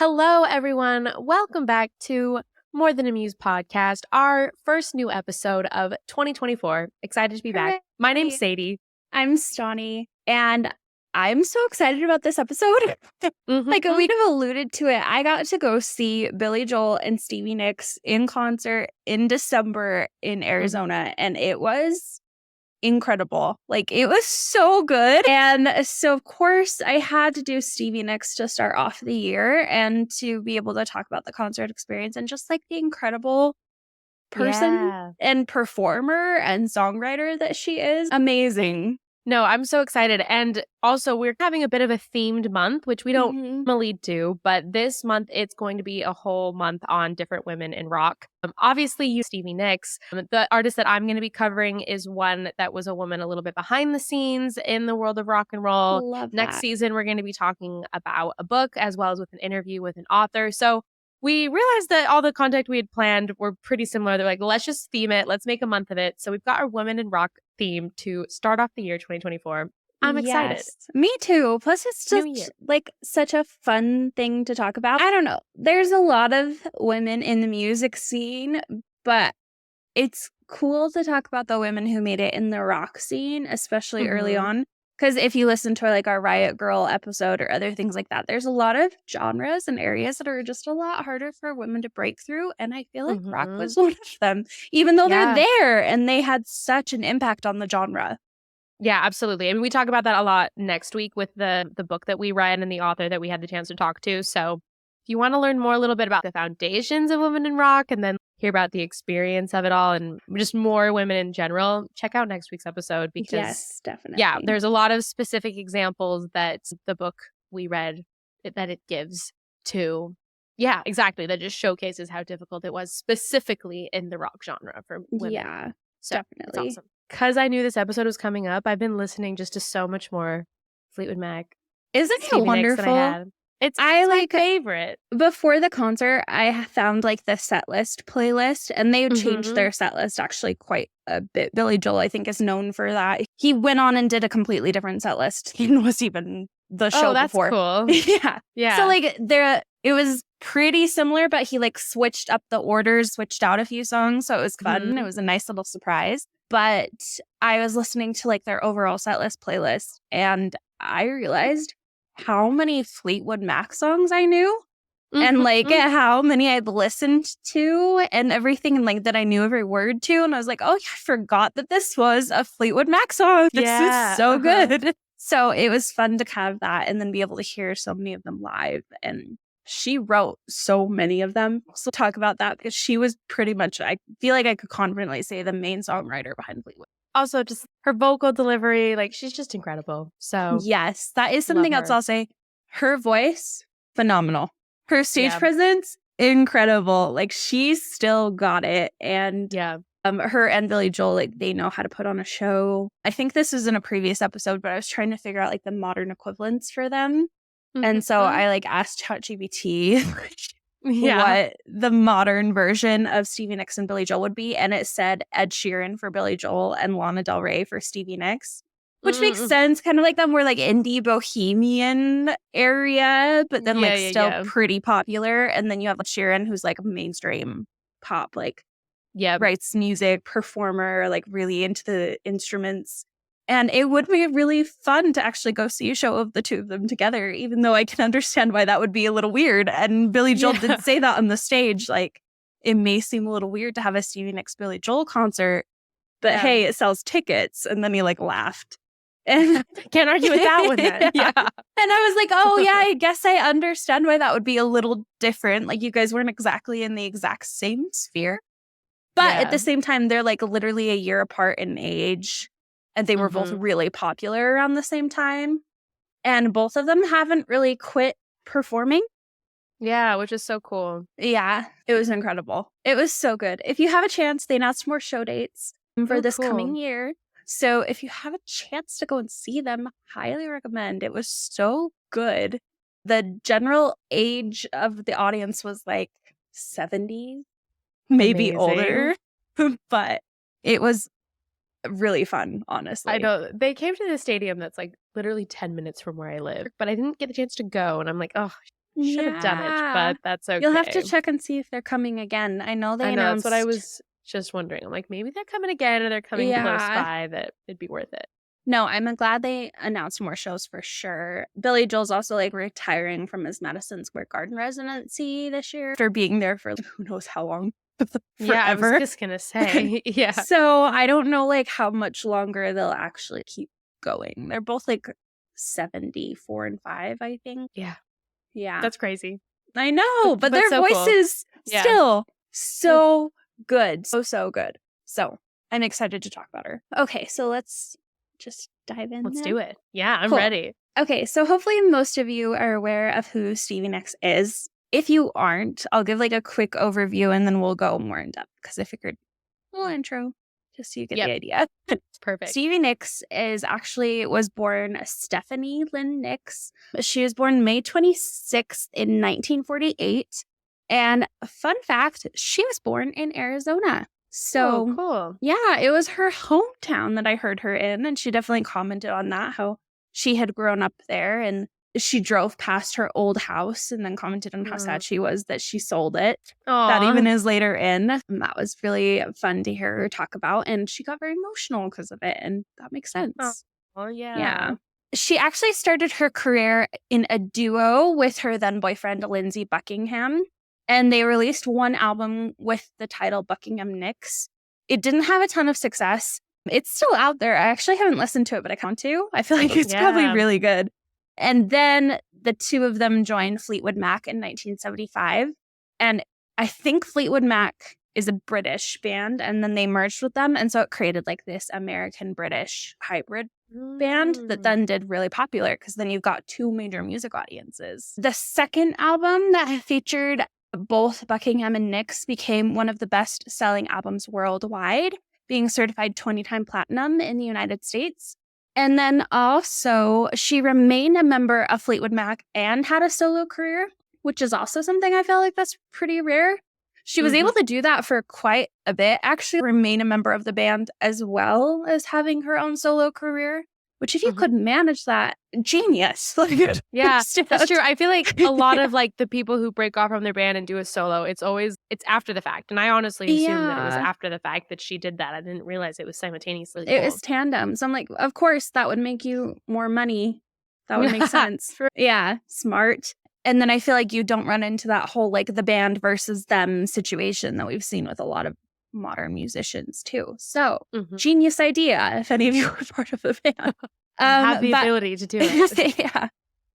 Hello, everyone. Welcome back to More Than a Muse podcast, our first new episode of 2024. Excited to be back. My name's Sadie. I'm Stauney, and I'm so excited about this episode. Like we have alluded to it, I got to go see Billy Joel and Stevie Nicks in concert in December in Arizona, and it was incredible. Like it was so good. And so of course I had to do Stevie Nicks to start off the year and to be able to talk about the concert experience and just like the incredible person and performer and songwriter that she is. Amazing. No, I'm so excited. And also, we're having a bit of a themed month, which we don't normally do. But this month, it's going to be a whole month on different women in rock. Obviously, you, Stevie Nicks. The artist that I'm going to be covering is one that was a woman a little bit behind the scenes in the world of rock and roll. Love Next that. season, we're going to be talking about a book as well as with an interview with an author. So we realized that all the content we had planned were pretty similar. They're like, let's just theme it. Let's make a month of it. So we've got our women in rock theme to start off the year 2024. I'm excited. Yes, me too. Plus, it's just like such a fun thing to talk about. I don't know. There's a lot of women in the music scene, but it's cool to talk about the women who made it in the rock scene, especially early on. Because if you listen to like our Riot Girl episode or other things like that, there's a lot of genres and areas that are just a lot harder for women to break through. And I feel like rock was one of them, even though they're there and they had such an impact on the genre. Yeah, absolutely. I mean, we talk about that a lot next week with the book that we read and the author that we had the chance to talk to. So if you want to learn more a little bit about the foundations of women in rock and then hear about the experience of it all and just more women in general, check out next week's episode because yes, definitely. Yeah, there's a lot of specific examples that the book we read that it gives to, yeah, exactly. That just showcases how difficult it was specifically in the rock genre for women. Yeah, so, definitely. It's awesome. Because I knew this episode was coming up, I've been listening just to so much more Fleetwood Mac. Isn't it wonderful? It's my favorite. Before the concert, I found like the set list playlist, and they changed their set list actually quite a bit. Billy Joel, I think, is known for that. He went on and did a completely different set list than was even the show before. Oh, that's cool. Yeah. So like it was pretty similar, but he like switched up the orders, switched out a few songs. So it was fun. It was a nice little surprise. But I was listening to like their overall set list playlist, and I realized how many Fleetwood Mac songs I knew and like how many I'd listened to and everything, and like that I knew every word to. And I was like, oh, yeah, I forgot that this was a Fleetwood Mac song. This is so good. So it was fun to have that and then be able to hear so many of them live. And she wrote so many of them. So talk about that because she was pretty much, I feel like I could confidently say, the main songwriter behind Fleetwood. Also, just her vocal delivery, like she's just incredible. So yes, that is something else I'll say. Her voice, phenomenal. Her stage presence, incredible. Like she's still got it. And her and Billy Joel, like they know how to put on a show. I think this was in a previous episode, but I was trying to figure out like the modern equivalents for them. And so I like asked ChatGPT what the modern version of Stevie Nicks and Billy Joel would be. And it said Ed Sheeran for Billy Joel and Lana Del Rey for Stevie Nicks, which makes sense. Kind of like them. We're like indie bohemian area, but then like still pretty popular. And then you have Sheeran, who's like mainstream pop, like writes music, performer, like really into the instruments. And it would be really fun to actually go see a show of the two of them together, even though I can understand why that would be a little weird. And Billy Joel did say that on the stage. Like, it may seem a little weird to have a Stevie Nicks Billy Joel concert, but hey, it sells tickets. And then he like laughed. And can't argue with that one then. And I was like, oh yeah, I guess I understand why that would be a little different. Like you guys weren't exactly in the exact same sphere. But at the same time, they're like literally a year apart in age. And they were both really popular around the same time. And both of them haven't really quit performing. Yeah, which is so cool. Yeah, it was incredible. It was so good. If you have a chance, they announced more show dates for this coming year. So if you have a chance to go and see them, highly recommend. It was so good. The general age of the audience was like 70, maybe older. But it was really fun, honestly. I know. They came to the stadium that's like literally 10 minutes from where I live, but I didn't get a chance to go. And I'm like, oh, Should have done it, but that's okay. You'll have to check and see if they're coming again. I know they announced. That's what I was just wondering. I'm like, maybe they're coming again, or they're coming close by. That it'd be worth it. No, I'm glad they announced more shows for sure. Billy Joel's also like retiring from his Madison Square Garden residency this year after being there for who knows how long. Yeah, I was just gonna say. Yeah. So I don't know like how much longer they'll actually keep going. They're both like 74 and 5, I think. Yeah. Yeah. That's crazy. I know, but their voices still so good. So good. So I'm excited to talk about her. Okay, so let's just dive in. Let's do it. Yeah, I'm ready. Okay, so hopefully most of you are aware of who Stevie Nicks is. If you aren't, I'll give like a quick overview and then we'll go more in depth because I figured a little intro just so you get the idea. Perfect. Stevie Nicks was born Stephanie Lynn Nicks. She was born May 26th in 1948. And fun fact, she was born in Arizona. So cool. Yeah, it was her hometown that I heard her in. And she definitely commented on that, how she had grown up there. And she drove past her old house and then commented on how sad she was that she sold it. Aww. That even is later in. And that was really fun to hear her talk about. And she got very emotional because of it. And that makes sense. Oh, yeah. Yeah. She actually started her career in a duo with her then boyfriend, Lindsay Buckingham. And they released one album with the title Buckingham Nicks. It didn't have a ton of success. It's still out there. I actually haven't listened to it, but I want to. I feel like it's probably really good. And then the two of them joined Fleetwood Mac in 1975. And I think Fleetwood Mac is a British band, and then they merged with them. And so it created like this American-British hybrid band that then did really popular because then you've got two major music audiences. The second album that featured both Buckingham and Nicks became one of the best-selling albums worldwide, being certified 20-time platinum in the United States. And then also, she remained a member of Fleetwood Mac and had a solo career, which is also something I feel like that's pretty rare. She was able to do that for quite a bit, actually remain a member of the band as well as having her own solo career, which if you could manage that, genius. Yeah, that's true. I feel like a lot of like the people who break off from their band and do a solo, it's after the fact. And I honestly assumed that it was after the fact that she did that. I didn't realize it was simultaneously. It was tandem. So I'm like, of course, that would make you more money. That would make sense. Yeah, smart. And then I feel like you don't run into that whole like the band versus them situation that we've seen with a lot of modern musicians too. So genius idea if any of you were part of the band. Have the ability to do it. Yeah.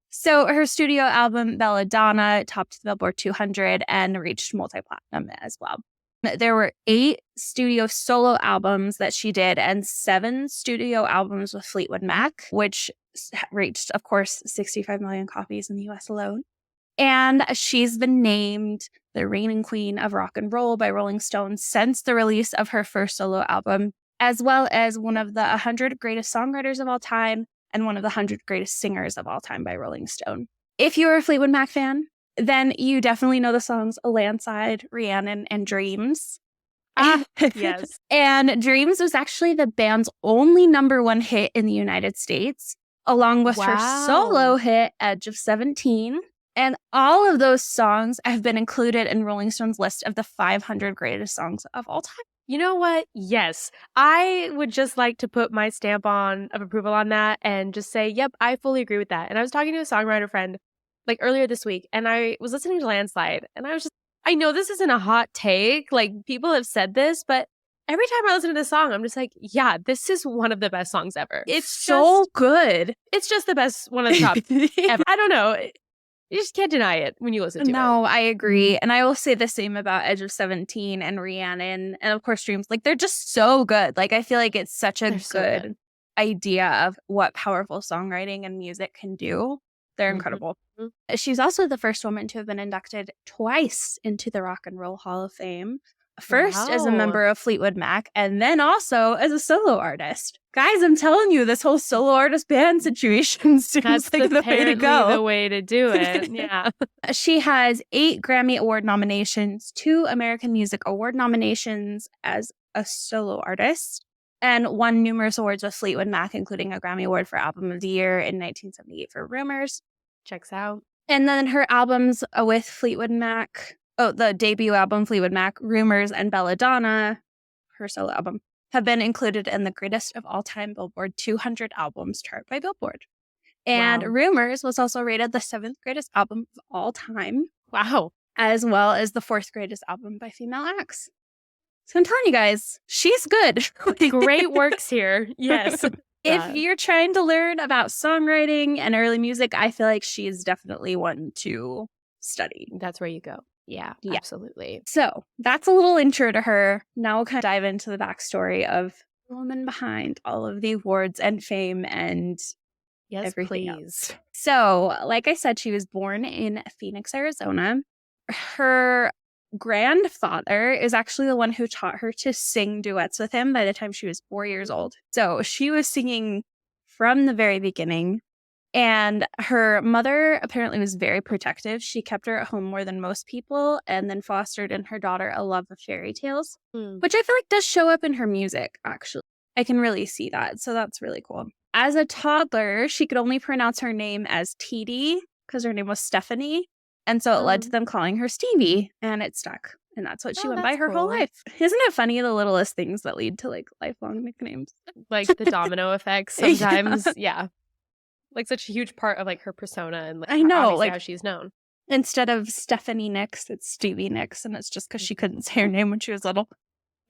So her studio album Belladonna topped the Billboard 200 and reached multi-platinum as well. There were 8 studio solo albums that she did and 7 studio albums with Fleetwood Mac, which reached, of course, 65 million copies in the US alone. And she's been named the reigning queen of rock and roll by Rolling Stone since the release of her first solo album, as well as one of the 100 greatest songwriters of all time and one of the 100 greatest singers of all time by Rolling Stone. If you're a Fleetwood Mac fan, then you definitely know the songs A Landslide, Rhiannon, and Dreams. Yes. And Dreams was actually the band's only #1 hit in the United States, along with her solo hit, Edge of 17. And all of those songs have been included in Rolling Stone's list of the 500 greatest songs of all time. You know what? Yes. I would just like to put my stamp of approval on that and just say, yep, I fully agree with that. And I was talking to a songwriter friend like earlier this week, and I was listening to Landslide, and I know this isn't a hot take, like people have said this, but every time I listen to this song, I'm just like, yeah, this is one of the best songs ever. It's so good. It's just the best, one of the top ever. I don't know. You just can't deny it when you listen to it. No, I agree. And I will say the same about Edge of 17 and Rhiannon and, of course, Dreams. Like, they're just so good. Like, I feel like it's such a good idea of what powerful songwriting and music can do. They're incredible. She's also the first woman to have been inducted twice into the Rock and Roll Hall of Fame. First as a member of Fleetwood Mac, and then also as a solo artist. Guys, I'm telling you, this whole solo artist band situation seems like the way to go. The way to do it, yeah. She has 8 Grammy Award nominations, 2 American Music Award nominations as a solo artist, and won numerous awards with Fleetwood Mac, including a Grammy Award for Album of the Year in 1978 for Rumors. Checks out. And then her albums with Fleetwood Mac, the debut album, Fleetwood Mac, Rumors, and Belladonna, her solo album, have been included in the Greatest of All Time Billboard 200 Albums chart by Billboard. And Rumors was also rated the 7th greatest album of all time. Wow. As well as the 4th greatest album by female acts. So I'm telling you guys, she's good. Great works here. Yes. If you're trying to learn about songwriting and early music, I feel like she is definitely one to study. That's where you go. Yeah, absolutely. So that's a little intro to her. Now we'll kind of dive into the backstory of the woman behind all of the awards and fame and everything else. So, like I said, she was born in Phoenix, Arizona. Her grandfather is actually the one who taught her to sing duets with him by the time she was 4 years old. So she was singing from the very beginning. And her mother apparently was very protective. She kept her at home more than most people and then fostered in her daughter a love of fairy tales, which I feel like does show up in her music, actually. I can really see that. So that's really cool. As a toddler, she could only pronounce her name as TD because her name was Stephanie. And so it led to them calling her Stevie, and it stuck. And that's what she went by her whole life. Isn't it funny, the littlest things that lead to like lifelong nicknames? Like the domino effect sometimes. Yeah. Like such a huge part of like her persona and like, I know, like how she's known. Instead of Stephanie Nicks, it's Stevie Nicks, and it's just because she couldn't say her name when she was little.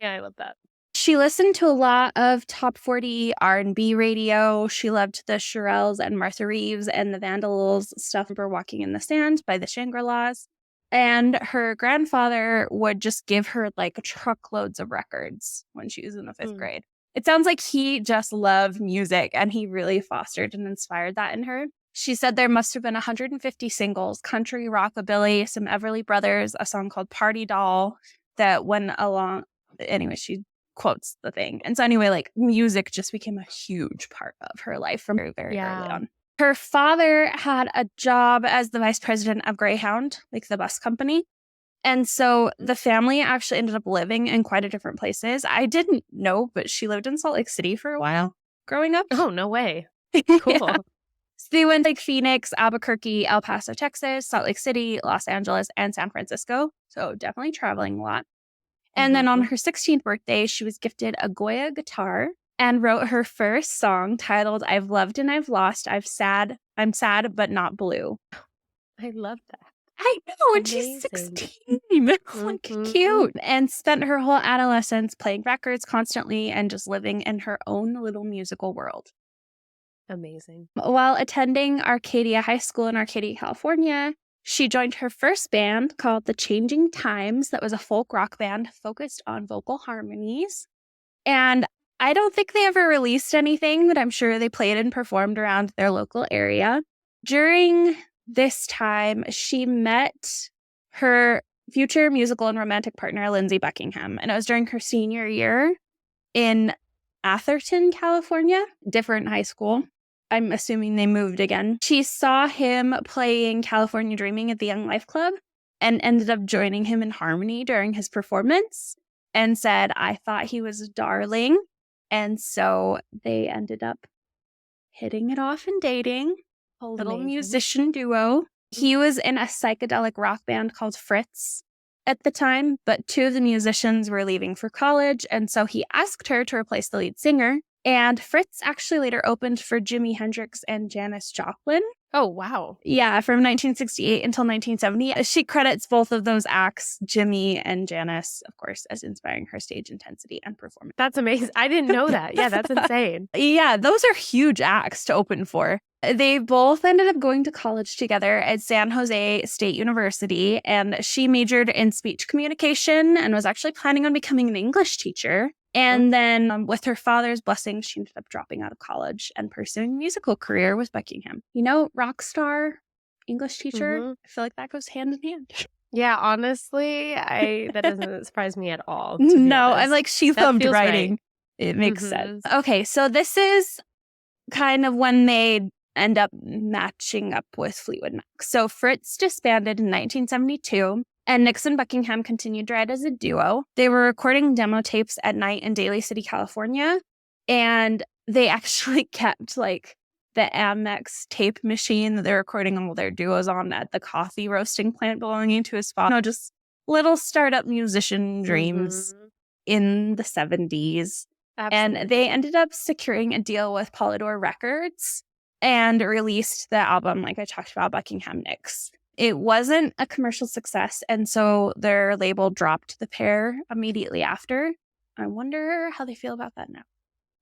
Yeah, I love that. She listened to a lot of top 40 R&B radio. She loved the Shirelles and Martha Reeves and the Vandals stuff for Walking in the Sand by the Shangri-Las. And her grandfather would just give her like truckloads of records when she was in the 5th grade. It sounds like he just loved music and he really fostered and inspired that in her. She said there must have been 150 singles, country, rockabilly, some Everly Brothers, a song called Party Doll that went along. Anyway, she quotes the thing. And so anyway, like music just became a huge part of her life from very, very early on. Her father had a job as the vice president of Greyhound, like the bus company. And so the family actually ended up living in quite a different places. I didn't know, but she lived in Salt Lake City for a while growing up. Oh, no way. Cool. So they went like Phoenix, Albuquerque, El Paso, Texas, Salt Lake City, Los Angeles, and San Francisco. So definitely traveling a lot. And then on her 16th birthday, she was gifted a Goya guitar and wrote her first song titled I've Loved and I've Lost. I'm sad, but not blue. I love that. I know, and she's 16. Like, cute. And spent her whole adolescence playing records constantly and just living in her own little musical world. Amazing. While attending Arcadia High School in Arcadia, California, she joined her first band called The Changing Times that was a folk rock band focused on vocal harmonies. And I don't think they ever released anything, but I'm sure they played and performed around their local area. During this time, she met her future musical and romantic partner, Lindsay Buckingham. And it was during her senior year in Atherton, California, different high school. I'm assuming they moved again. She saw him playing California Dreaming at the Young Life Club and ended up joining him in harmony during his performance and said, I thought he was darling. And so they ended up hitting it off and dating. A little musician duo. He was in a psychedelic rock band called Fritz at the time, but 2 of the musicians were leaving for college, and so he asked her to replace the lead singer. And Fritz actually later opened for Jimi Hendrix and Janis Joplin. Oh, wow. Yeah, from 1968 until 1970. She credits both of those acts, Jimmy and Janis, of course, as inspiring her stage intensity and performance. That's amazing. I didn't know that. Yeah, that's insane. Yeah, those are huge acts to open for. They both ended up going to college together at San Jose State University, and she majored in speech communication and was actually planning on becoming an English teacher. And then with her father's blessing, she ended up dropping out of college and pursuing a musical career with Buckingham. You know, rock star, English teacher, I feel like that goes hand in hand. Yeah, honestly, that doesn't surprise me at all. No, I'm like, she loved writing. Right. It makes sense. Okay, so this is kind of when they end up matching up with Fleetwood Mac. So Fritz disbanded in 1972. And Nicks and Buckingham continued to write as a duo. They were recording demo tapes at night in Daly City, California. And they actually kept like the Amex tape machine that they're recording all their duos on at the coffee roasting plant belonging to his father. Just little startup musician dreams in the 70s. Absolutely. And they ended up securing a deal with Polydor Records and released the album, like I talked about, Buckingham Nicks. It wasn't a commercial success, and so their label dropped the pair immediately after. I wonder how they feel about that now.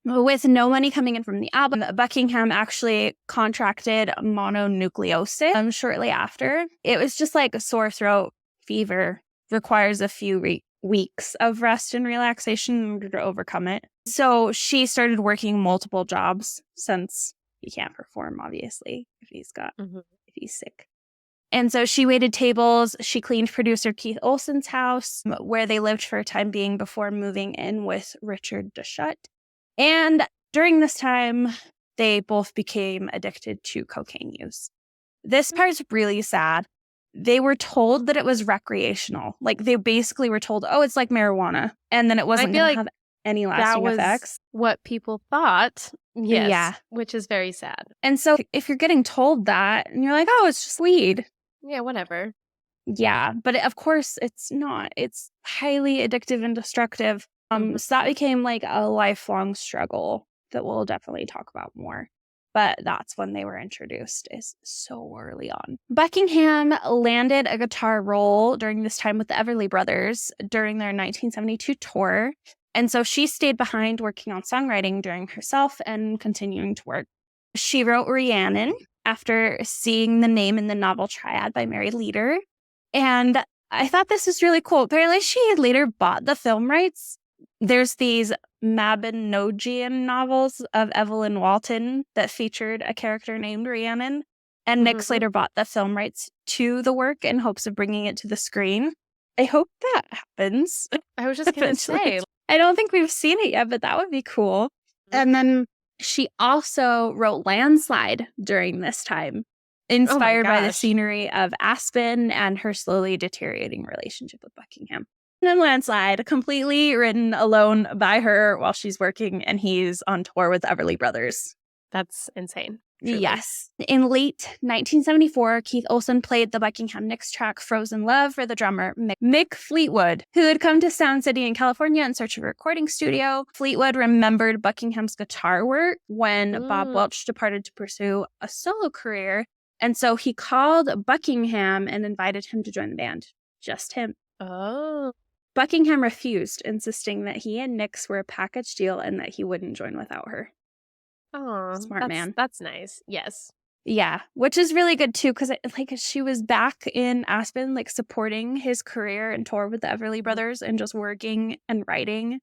With no money coming in from the album, Buckingham actually contracted mononucleosis shortly after. It was just like a sore throat, fever, requires a few weeks of rest and relaxation in order to overcome it. So she started working multiple jobs since he can't perform, obviously, if he's sick. And so she waited tables. She cleaned producer Keith Olsen's house, where they lived for a time being before moving in with Richard Deschut. And during this time, they both became addicted to cocaine use. This part's really sad. They were told that it was recreational. Like, they basically were told, oh, it's like marijuana. And then it wasn't going to have any lasting effects. What people thought. Yes. Yeah. Which is very sad. And so if you're getting told that and you're like, oh, it's just weed. Yeah, whatever. Yeah. But of course, it's not. It's highly addictive and destructive. So that became like a lifelong struggle that we'll definitely talk about more. But that's when they were introduced, is so early on. Buckingham landed a guitar role during this time with the Everly Brothers during their 1972 tour. And so she stayed behind working on songwriting during herself and continuing to work. She wrote Rhiannon after seeing the name in the novel Triad by Mary Leader. And I thought this was really cool. Apparently, she had later bought the film rights. There's these Mabinogian novels of Evelyn Walton that featured a character named Rhiannon. And Nicks later bought the film rights to the work in hopes of bringing it to the screen. I hope that happens. I was just going to say. I don't think we've seen it yet, but that would be cool. And then she also wrote Landslide during this time, inspired by the scenery of Aspen and her slowly deteriorating relationship with Buckingham. And then Landslide, completely written alone by her while she's working, and he's on tour with the Everly Brothers. That's insane. Truly. Yes. In late 1974, Keith Olsen played the Buckingham Nicks track Frozen Love for the drummer Mick Fleetwood, who had come to Sound City in California in search of a recording studio. Fleetwood remembered Buckingham's guitar work when Bob Welch departed to pursue a solo career. And so he called Buckingham and invited him to join the band. Just him. Oh. Buckingham refused, insisting that he and Nicks were a package deal and that he wouldn't join without her. Oh, smart man. That's nice. Yes. Yeah, which is really good too, because like she was back in Aspen, like supporting his career and tour with the Everly Brothers and just working and writing.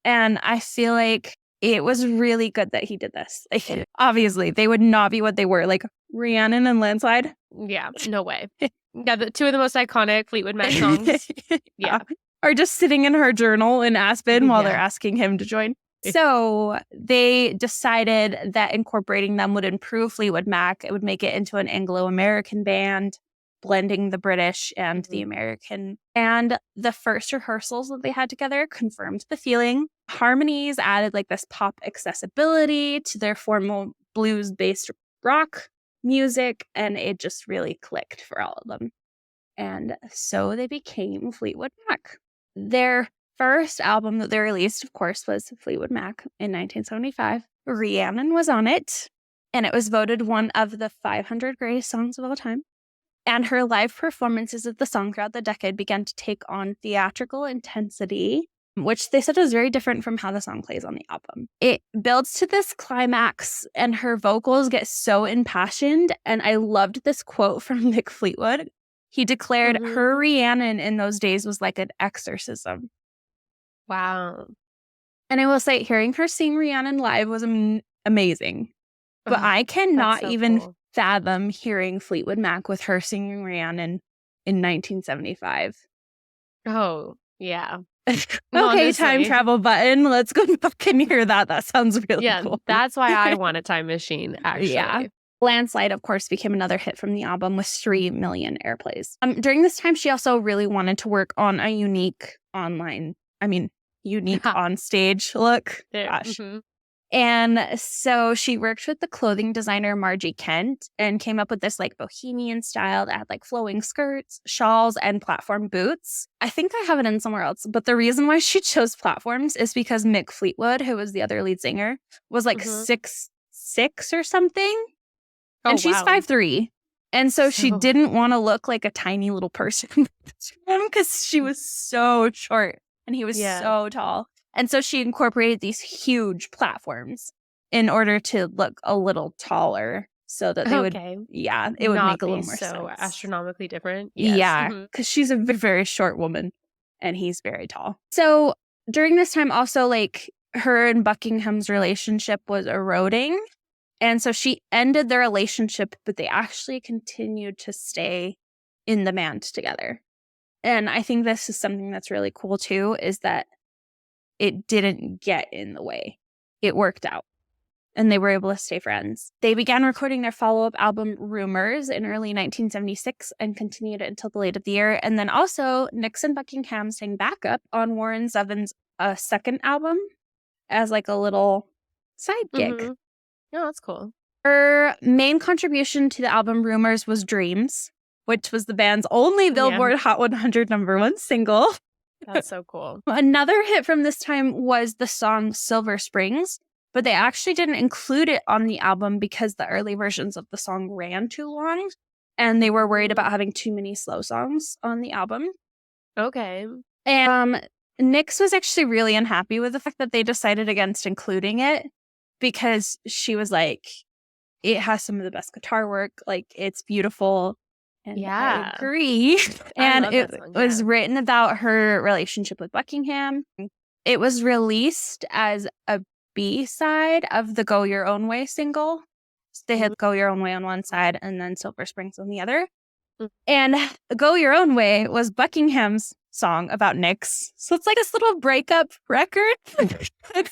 And I feel like it was really good that he did this. Like, obviously, they would not be what they were. Like Rhiannon and Landslide. Yeah, no way. Yeah, the two of the most iconic Fleetwood Mac songs. Yeah. Are just sitting in her journal in Aspen while they're asking him to join. So they decided that incorporating them would improve Fleetwood Mac. It would make it into an Anglo-American band, blending the British and the American. And the first rehearsals that they had together confirmed the feeling. Harmonies added like this pop accessibility to their formal blues-based rock music, and it just really clicked for all of them. And so they became Fleetwood Mac. Their first album that they released, of course, was Fleetwood Mac in 1975. Rhiannon was on it, and it was voted one of the 500 greatest songs of all time. And her live performances of the song throughout the decade began to take on theatrical intensity, which they said was very different from how the song plays on the album. It builds to this climax, and her vocals get so impassioned. And I loved this quote from Mick Fleetwood. He declared her Rhiannon in those days was like an exorcism. Wow. And I will say, hearing her sing Rhiannon live was amazing. But I cannot even fathom hearing Fleetwood Mac with her singing Rhiannon in 1975. Oh, yeah. Okay, time travel button. Let's go back and hear that. That sounds really cool. That's why I want a time machine, actually. Yeah. Landslide, of course, became another hit from the album with 3 million airplays. During this time, she also really wanted to work on a unique on-stage look. Gosh. And so she worked with the clothing designer Margie Kent and came up with this like bohemian style that had like flowing skirts, shawls, and platform boots. I think I have it in somewhere else, but the reason why she chose platforms is because Mick Fleetwood, who was the other lead singer, was like 6'6" or something. And she's 5'3". And so she didn't want to look like a tiny little person because she was so short and he was so tall. And so she incorporated these huge platforms in order to look a little taller so that they would, it would make a little more so sense. Astronomically different. Yes. Yeah, because she's a very short woman and he's very tall. So during this time also, like, her and Buckingham's relationship was eroding. And so she ended their relationship, but they actually continued to stay in the band together. And I think this is something that's really cool too, is that it didn't get in the way. It worked out. And they were able to stay friends. They began recording their follow-up album, Rumors, in early 1976 and continued until the late of the year. And then also, Nicks and Buckingham sang backup on Warren Zevon's second album as like a little side gig. Oh, that's cool. Her main contribution to the album Rumors was Dreams, which was the band's only Billboard Hot 100 #1 single. That's so cool. Another hit from this time was the song Silver Springs, but they actually didn't include it on the album because the early versions of the song ran too long, and they were worried about having too many slow songs on the album. Okay. And Nicks was actually really unhappy with the fact that they decided against including it because she was like, it has some of the best guitar work, like, it's beautiful. And I agree. And it was written about her relationship with Buckingham. It was released as a B-side of the Go Your Own Way single. So they had Go Your Own Way on one side and then Silver Springs on the other. And Go Your Own Way was Buckingham's song about Nicks. So it's like this little breakup record.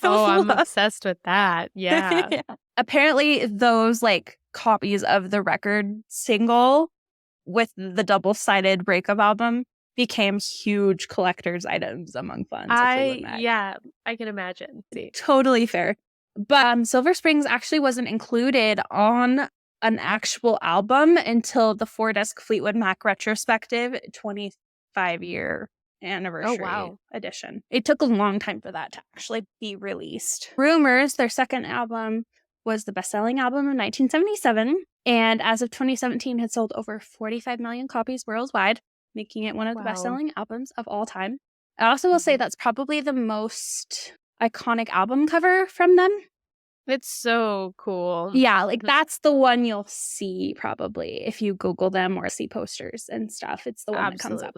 I'm obsessed with that. Yeah. Apparently those like copies of the record single with the double-sided breakup album became huge collector's items among fans of Fleetwood Mac. I can imagine. Totally fair. But Silver Springs actually wasn't included on an actual album until the 4-disc Fleetwood Mac retrospective 25-year anniversary edition. It took a long time for that to actually be released. Rumors, their second album, was the best-selling album in 1977, and as of 2017 had sold over 45 million copies worldwide, making it one of the best-selling albums of all time. I also will say that's probably the most iconic album cover from them. It's so cool. Yeah, like that's the one you'll see probably if you Google them or see posters and stuff. It's the one that comes up.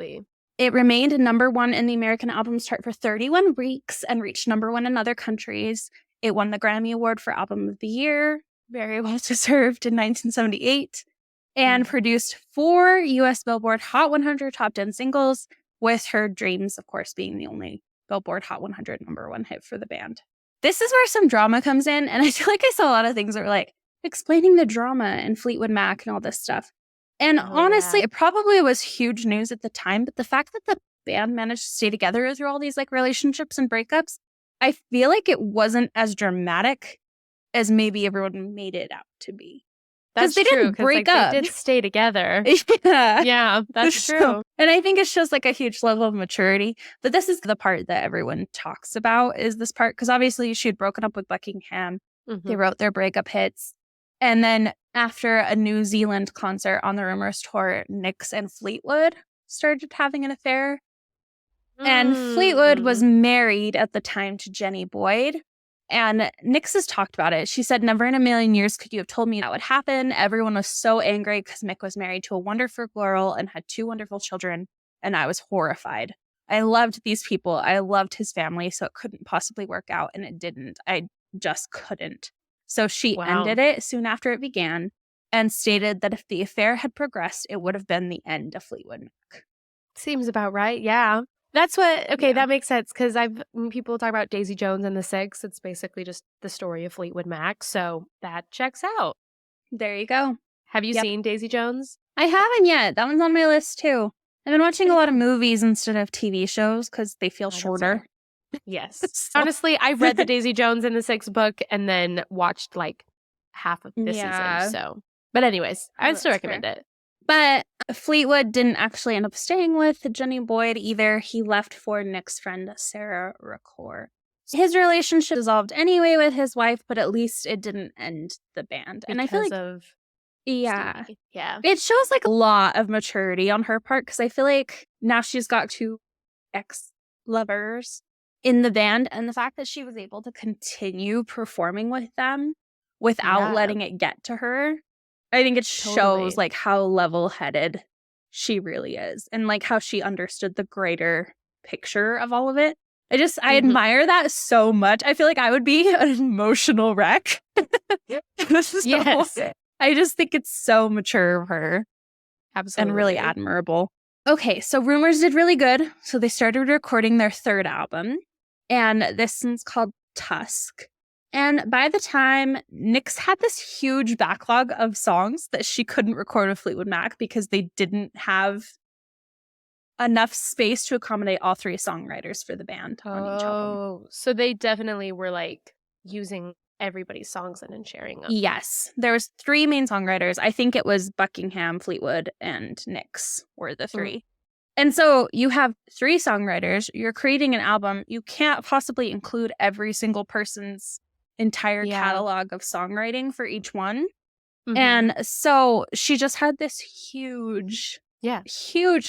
It remained #1 in the American Albums Chart for 31 weeks and reached #1 in other countries. It won the Grammy Award for Album of the Year, very well deserved, in 1978, and produced 4 U.S. Billboard Hot 100 Top 10 singles, with her Dreams, of course, being the only Billboard Hot 100 #1 hit for the band. This is where some drama comes in, and I feel like I saw a lot of things that were like explaining the drama in Fleetwood Mac and all this stuff. And honestly, it probably was huge news at the time, but the fact that the band managed to stay together through all these like relationships and breakups, I feel like it wasn't as dramatic as maybe everyone made it out to be. That's they true. Didn't break up. They did stay together. Yeah, that's true. And I think it shows like a huge level of maturity. But this is the part that everyone talks about, is this part. Because obviously she had broken up with Buckingham. They wrote their breakup hits. And then after a New Zealand concert on the Rumors tour, Nicks and Fleetwood started having an affair. And Fleetwood was married at the time to Jenny Boyd. And Nicks has talked about it. She said, "Never in a million years could you have told me that would happen. Everyone was so angry because Mick was married to a wonderful girl and had 2 wonderful children. And I was horrified. I loved these people. I loved his family. So it couldn't possibly work out. And it didn't. I just couldn't." So she ended it soon after it began and stated that if the affair had progressed, it would have been the end of Fleetwood Mac. Seems about right. Yeah. That's what, that makes sense, because when people talk about Daisy Jones and the Six, it's basically just the story of Fleetwood Mac, so that checks out. There you go. Have you seen Daisy Jones? I haven't yet. That one's on my list, too. I've been watching a lot of movies instead of TV shows, because they feel shorter. Yes. So, honestly, I read the Daisy Jones and the Sixth book and then watched like half of this season. So, but anyways, I would still recommend it. But Fleetwood didn't actually end up staying with Jenny Boyd either. He left for Nick's friend, Sarah Ricord. His relationship dissolved anyway with his wife, but at least it didn't end the band. And I feel like Stevie. Yeah. It shows like a lot of maturity on her part because I feel like now she's got 2 ex-lovers in the band, and the fact that she was able to continue performing with them without letting it get to her, I think it shows like how level-headed she really is and like how she understood the greater picture of all of it. I admire that so much. I feel like I would be an emotional wreck. Yes. I just think it's so mature of her. Absolutely. And really admirable. Okay, so Rumors did really good. So they started recording their 3rd album. And this one's called Tusk. And by the time, Nicks had this huge backlog of songs that she couldn't record with Fleetwood Mac because they didn't have enough space to accommodate all 3 songwriters for the band on each album. So they definitely were like using everybody's songs and then sharing them. Yes. There was 3 main songwriters. I think it was Buckingham, Fleetwood, and Nicks were the 3. And so you have 3 songwriters. You're creating an album. You can't possibly include every single person's entire catalog of songwriting for each one. And so she just had this huge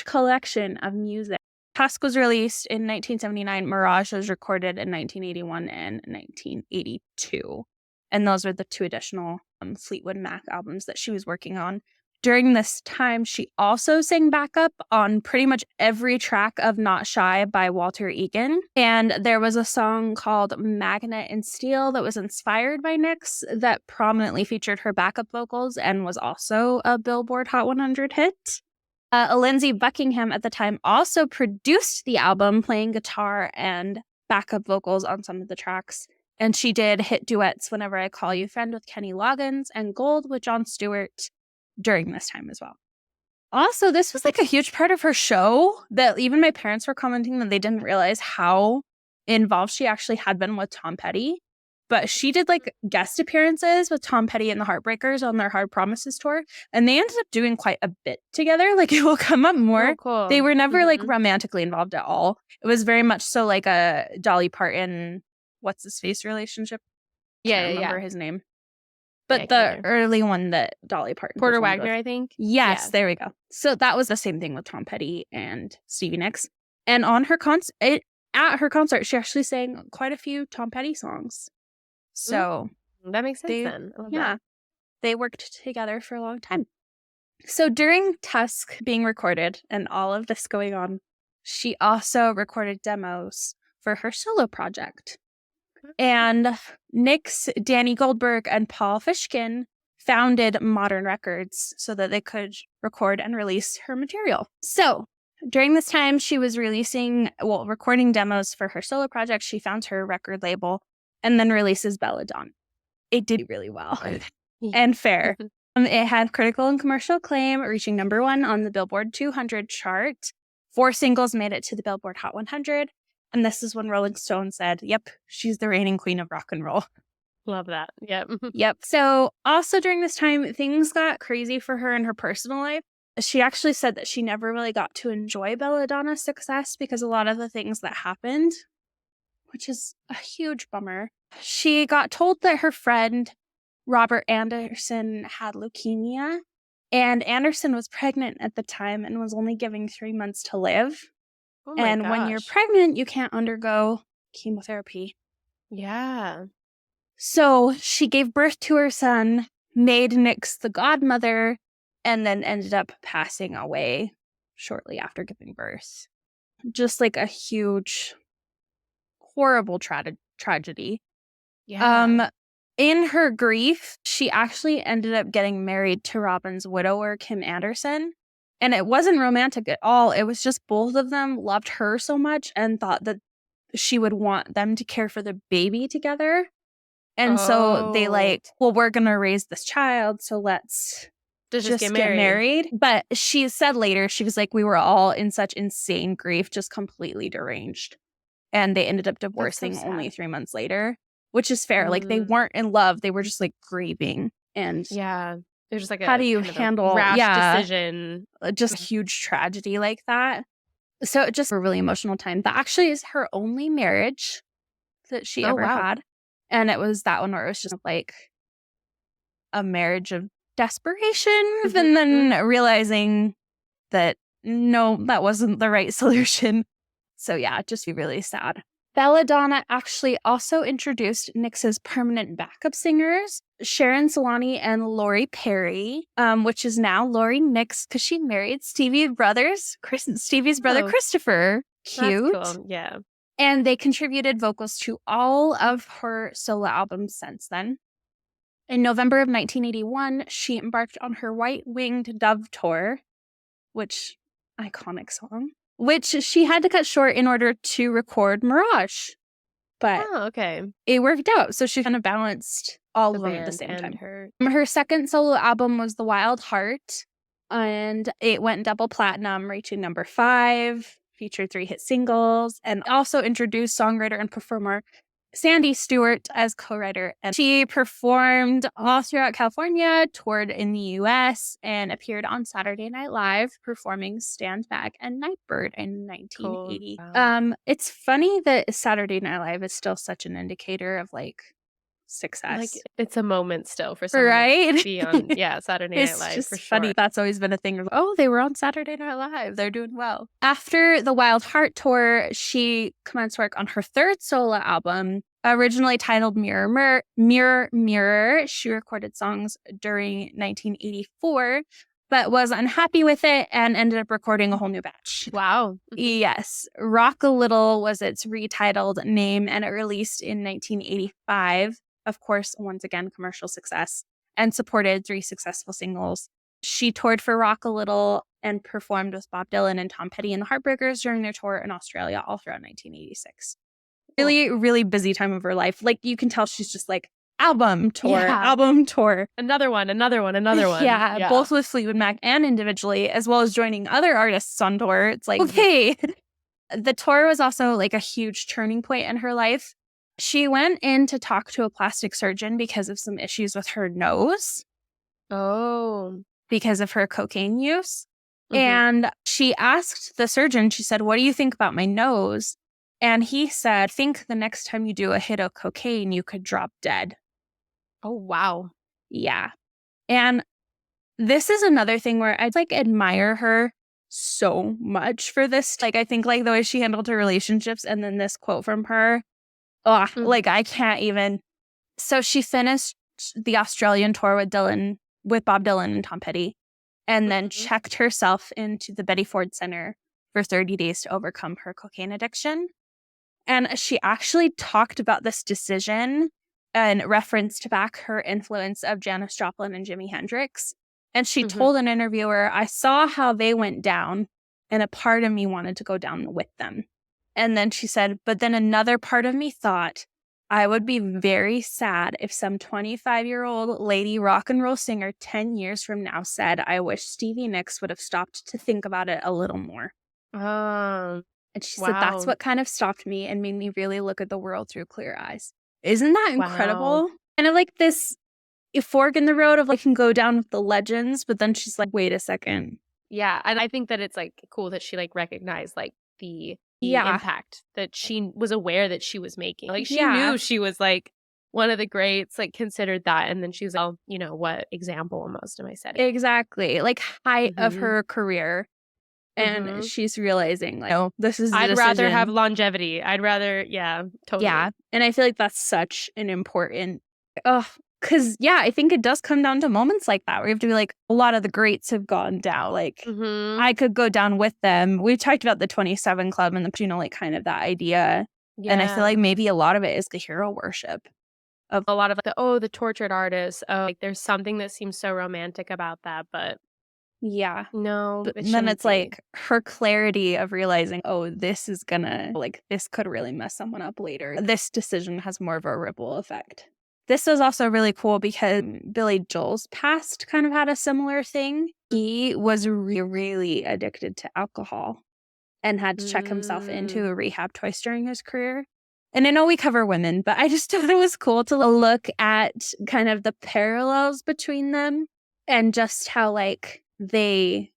collection of music. Tusk was released in 1979. Mirage was recorded in 1981 and 1982. And those were the 2 additional Fleetwood Mac albums that she was working on. During this time, she also sang backup on pretty much every track of Not Shy by Walter Egan. And there was a song called Magnet and Steel that was inspired by Nicks that prominently featured her backup vocals and was also a Billboard Hot 100 hit. Lindsay Buckingham at the time also produced the album, playing guitar and backup vocals on some of the tracks. And she did hit duets Whenever I Call You Friend with Kenny Loggins and Gold with Jon Stewart during this time as well. Also, this was like a huge part of her show that even my parents were commenting that they didn't realize how involved she actually had been with Tom Petty. But she did like guest appearances with Tom Petty and the Heartbreakers on their Hard Promises tour. And they ended up doing quite a bit together. Like it will come up more. Oh, cool. They were never like romantically involved at all. It was very much so like a Dolly Parton, what's his face relationship? I can't remember his name. But the early one that Dolly Parton. Porter Wagner, I think. Yes, there we go. So that was the same thing with Tom Petty and Stevie Nicks. And on her at her concert, she actually sang quite a few Tom Petty songs. So that makes sense then. I love that. They worked together for a long time. So during Tusk being recorded and all of this going on, she also recorded demos for her solo project. And Nicks, Danny Goldberg, and Paul Fishkin founded Modern Records so that they could record and release her material. So during this time, she was recording demos for her solo project. She found her record label and then releases Belladonna. It did really well and fair. It had critical and commercial acclaim, reaching #1 on the Billboard 200 chart. 4 singles made it to the Billboard Hot 100. And this is when Rolling Stone said, yep, she's the reigning queen of rock and roll. Love that. Yep. Yep. So also during this time, things got crazy for her in her personal life. She actually said that she never really got to enjoy Belladonna's success because a lot of the things that happened, which is a huge bummer. She got told that her friend Robert Anderson had leukemia, and Anderson was pregnant at the time and was only given 3 months to live. Oh my and gosh. When you're pregnant, you can't undergo chemotherapy. Yeah. So she gave birth to her son, made Nicks the godmother, and then ended up passing away shortly after giving birth. Just like a huge, horrible tragedy. Yeah. In her grief, she actually ended up getting married to Robin's widower, Kim Anderson. And it wasn't romantic at all. It was just both of them loved her so much and thought that she would want them to care for the baby together. And so they we're going to raise this child, so let's just get married. But she said later, she was like, we were all in such insane grief, just completely deranged. and they ended up divorcing only 3 months later, which is fair. Like, they weren't in love. They were just, like, grieving. And yeah, there's just like how a do you kind of a handle rash decision. just a huge tragedy like that? So just a really emotional time. That actually is her only marriage that she ever had. And it was that one where it was just like a marriage of desperation and then realizing that no, that wasn't the right solution. So yeah, just be really sad. Belladonna actually also introduced Nicks's permanent backup singers, Sharon Solani and Lori Perry, which is now Lori Nicks because she married Stevie's brother Christopher. Cute. That's cool. Yeah. And they contributed vocals to all of her solo albums since then. In November of 1981, she embarked on her White Winged Dove tour, which, iconic song, which she had to cut short in order to record Mirage. But it worked out. So she kind of balanced all of them at the same time. Her second solo album was The Wild Heart, and it went double platinum, reaching number 5, featured 3 hit singles, and also introduced songwriter and performer Sandy Stewart as co-writer. And she performed all throughout California, toured in the U.S., and appeared on Saturday Night Live performing Stand Back and Nightbird in 1980. Cool. Wow. It's funny that Saturday Night Live is still such an indicator of like success. Like, it's a moment still for someone to be on Saturday Night Live. It's for just funny. sure. That's always been a thing of, oh, they were on Saturday Night Live. They're doing well. After the Wild Heart tour, she commenced work on her third solo album, originally titled Mirror, Mirror, Mirror. She recorded songs during 1984, but was unhappy with it and ended up recording a whole new batch. Wow. Yes. Rock a Little was its retitled name, and it released in 1985. Of course, once again, commercial success, and supported 3 successful singles. She toured for Rock a Little and performed with Bob Dylan and Tom Petty and the Heartbreakers during their tour in Australia all throughout 1986. Really, really busy time of her life. Like, you can tell she's just like, album tour. Another one. Yeah, both with Fleetwood Mac and individually, as well as joining other artists on tour. It's like, okay. The tour was also like a huge turning point in her life. She went in to talk to a plastic surgeon because of some issues with her nose. Oh. Because of her cocaine use. And she asked the surgeon, she said, what do you think about my nose? And he said, think the next time you do a hit of cocaine, you could drop dead. Oh, wow. Yeah. And this is another thing where I like admire her so much for this. Like, I think like the way she handled her relationships, and then this quote from her. Like, I can't even. So she finished the Australian tour with Bob Dylan and Tom Petty, and then checked herself into the Betty Ford Center for 30 days to overcome her cocaine addiction. And she actually talked about this decision and referenced back her influence of Janis Joplin and Jimi Hendrix. And she told an interviewer, I saw how they went down, and a part of me wanted to go down with them. And then she said, but then another part of me thought I would be very sad if some 25-year-old lady rock and roll singer 10 years from now said, I wish Stevie Nicks would have stopped to think about it a little more. And she said, that's what kind of stopped me and made me really look at the world through clear eyes. Isn't that incredible? Kind of like this fork in the road of like, can go down with the legends, but then she's like, wait a second. Yeah. And I think that it's like cool that she like recognized like the impact that she was aware that she was making. Like, she knew she was like one of the greats, like considered that. And then she was like, oh, you know, what example almost am I setting? Exactly. Like, height of her career. And she's realizing, like, oh, this is the I'd decision. rather have longevity. I'd rather, totally. Yeah. And I feel like that's such an important, because, I think it does come down to moments like that where you have to be like, a lot of the greats have gone down. Like, I could go down with them. We talked about the 27 Club and the, like kind of that idea. Yeah. And I feel like maybe a lot of it is the hero worship. Of a lot of the tortured artist. Oh, like there's something that seems so romantic about that, but no. But then it's like her clarity of realizing, oh, this is gonna, like, this could really mess someone up later. This decision has more of a ripple effect. This was also really cool because Billy Joel's past kind of had a similar thing. He was really addicted to alcohol. and had to check himself into a rehab twice during his career. And I know we cover women, but I just thought it was cool to look at kind of the parallels between them and just how like they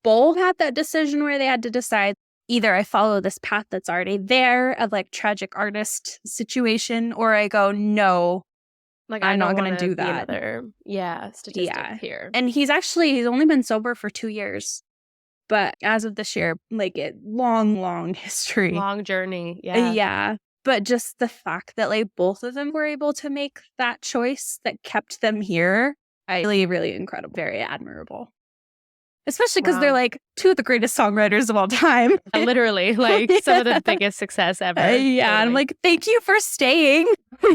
both had that decision where they had to decide either I follow this path that's already there of like tragic artist situation, or I go, no, like I'm not going to do that. Another, statistic here. And he's only been sober for 2 years. But as of this year, like long history. Long journey. Yeah. Yeah. But just the fact that like both of them were able to make that choice that kept them here, really incredible, very admirable. Especially because they're like two of the greatest songwriters of all time. Literally, like some of the biggest success ever. Totally. I'm like, thank you for staying.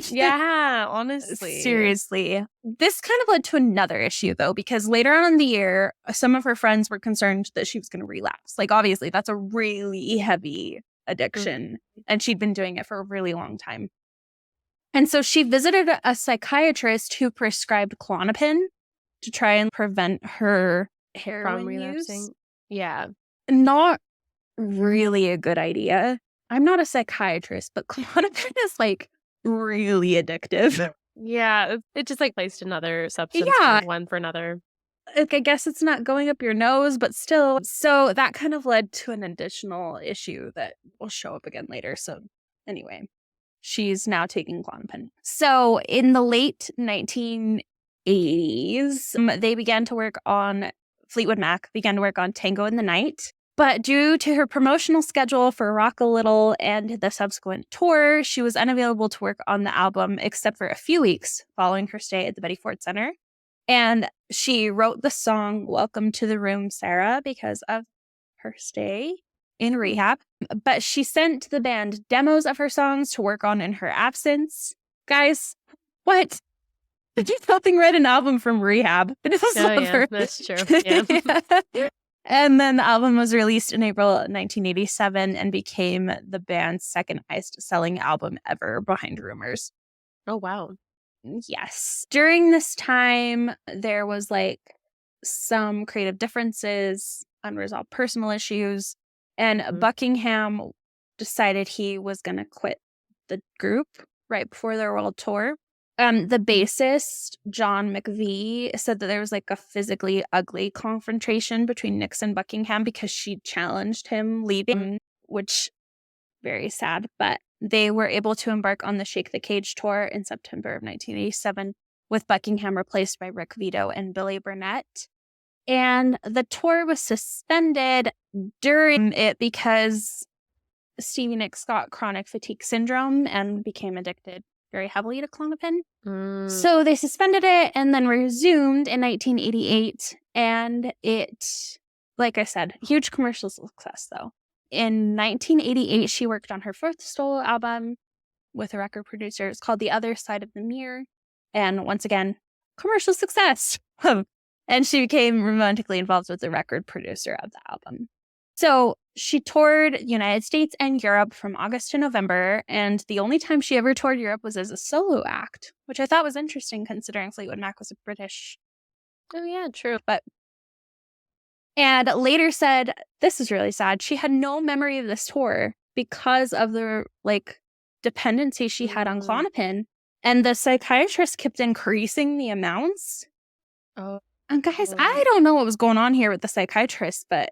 Yeah, honestly. Seriously. This kind of led to another issue, though, because later on in the year, some of her friends were concerned that she was going to relapse. Like, obviously, that's a really heavy addiction, and she'd been doing it for a really long time. And so she visited a psychiatrist who prescribed Klonopin to try and prevent her heroin from relapsing. Use. Yeah. Not really a good idea. I'm not a psychiatrist, but Klonopin is like really addictive. Yeah, it just like placed another substance one for another. Like, I guess it's not going up your nose, but still. So that kind of led to an additional issue that will show up again later. So anyway, she's now taking Klonopin. So in the late 1980s, they began to work on Fleetwood Mac began to work on Tango in the Night. But due to her promotional schedule for Rock a Little and the subsequent tour, she was unavailable to work on the album except for a few weeks following her stay at the Betty Ford Center. And she wrote the song Welcome to the Room, Sarah, because of her stay in rehab. But she sent the band demos of her songs to work on in her absence. Guys, what? Did you fucking write an album from rehab? That's true. Yeah. And then the album was released in April 1987 and became the band's second highest selling album ever behind Rumors. Oh, wow. Yes. During this time, there was like some creative differences, unresolved personal issues, and Buckingham decided he was going to quit the group right before their world tour. The bassist, John McVie, said that there was like a physically ugly confrontation between Nicks and Buckingham because she challenged him leaving, which very sad. But they were able to embark on the Shake the Cage tour in September of 1987 with Buckingham replaced by Rick Vito and Billy Burnett. And the tour was suspended during it because Stevie Nicks got chronic fatigue syndrome and became addicted very heavily to Klonopin. So they suspended it and then resumed in 1988. And it, like I said, huge commercial success, though. In 1988, she worked on her fourth solo album with a record producer. It's called The Other Side of the Mirror. And once again, commercial success. And she became romantically involved with the record producer of the album. So she toured the United States and Europe from August to November, and the only time she ever toured Europe was as a solo act, which I thought was interesting considering Fleetwood Mac was a British. Oh, yeah, true. And later said, this is really sad, she had no memory of this tour because of the dependency she had on Klonopin, and the psychiatrist kept increasing the amounts. Oh. And guys, I don't know what was going on here with the psychiatrist, but...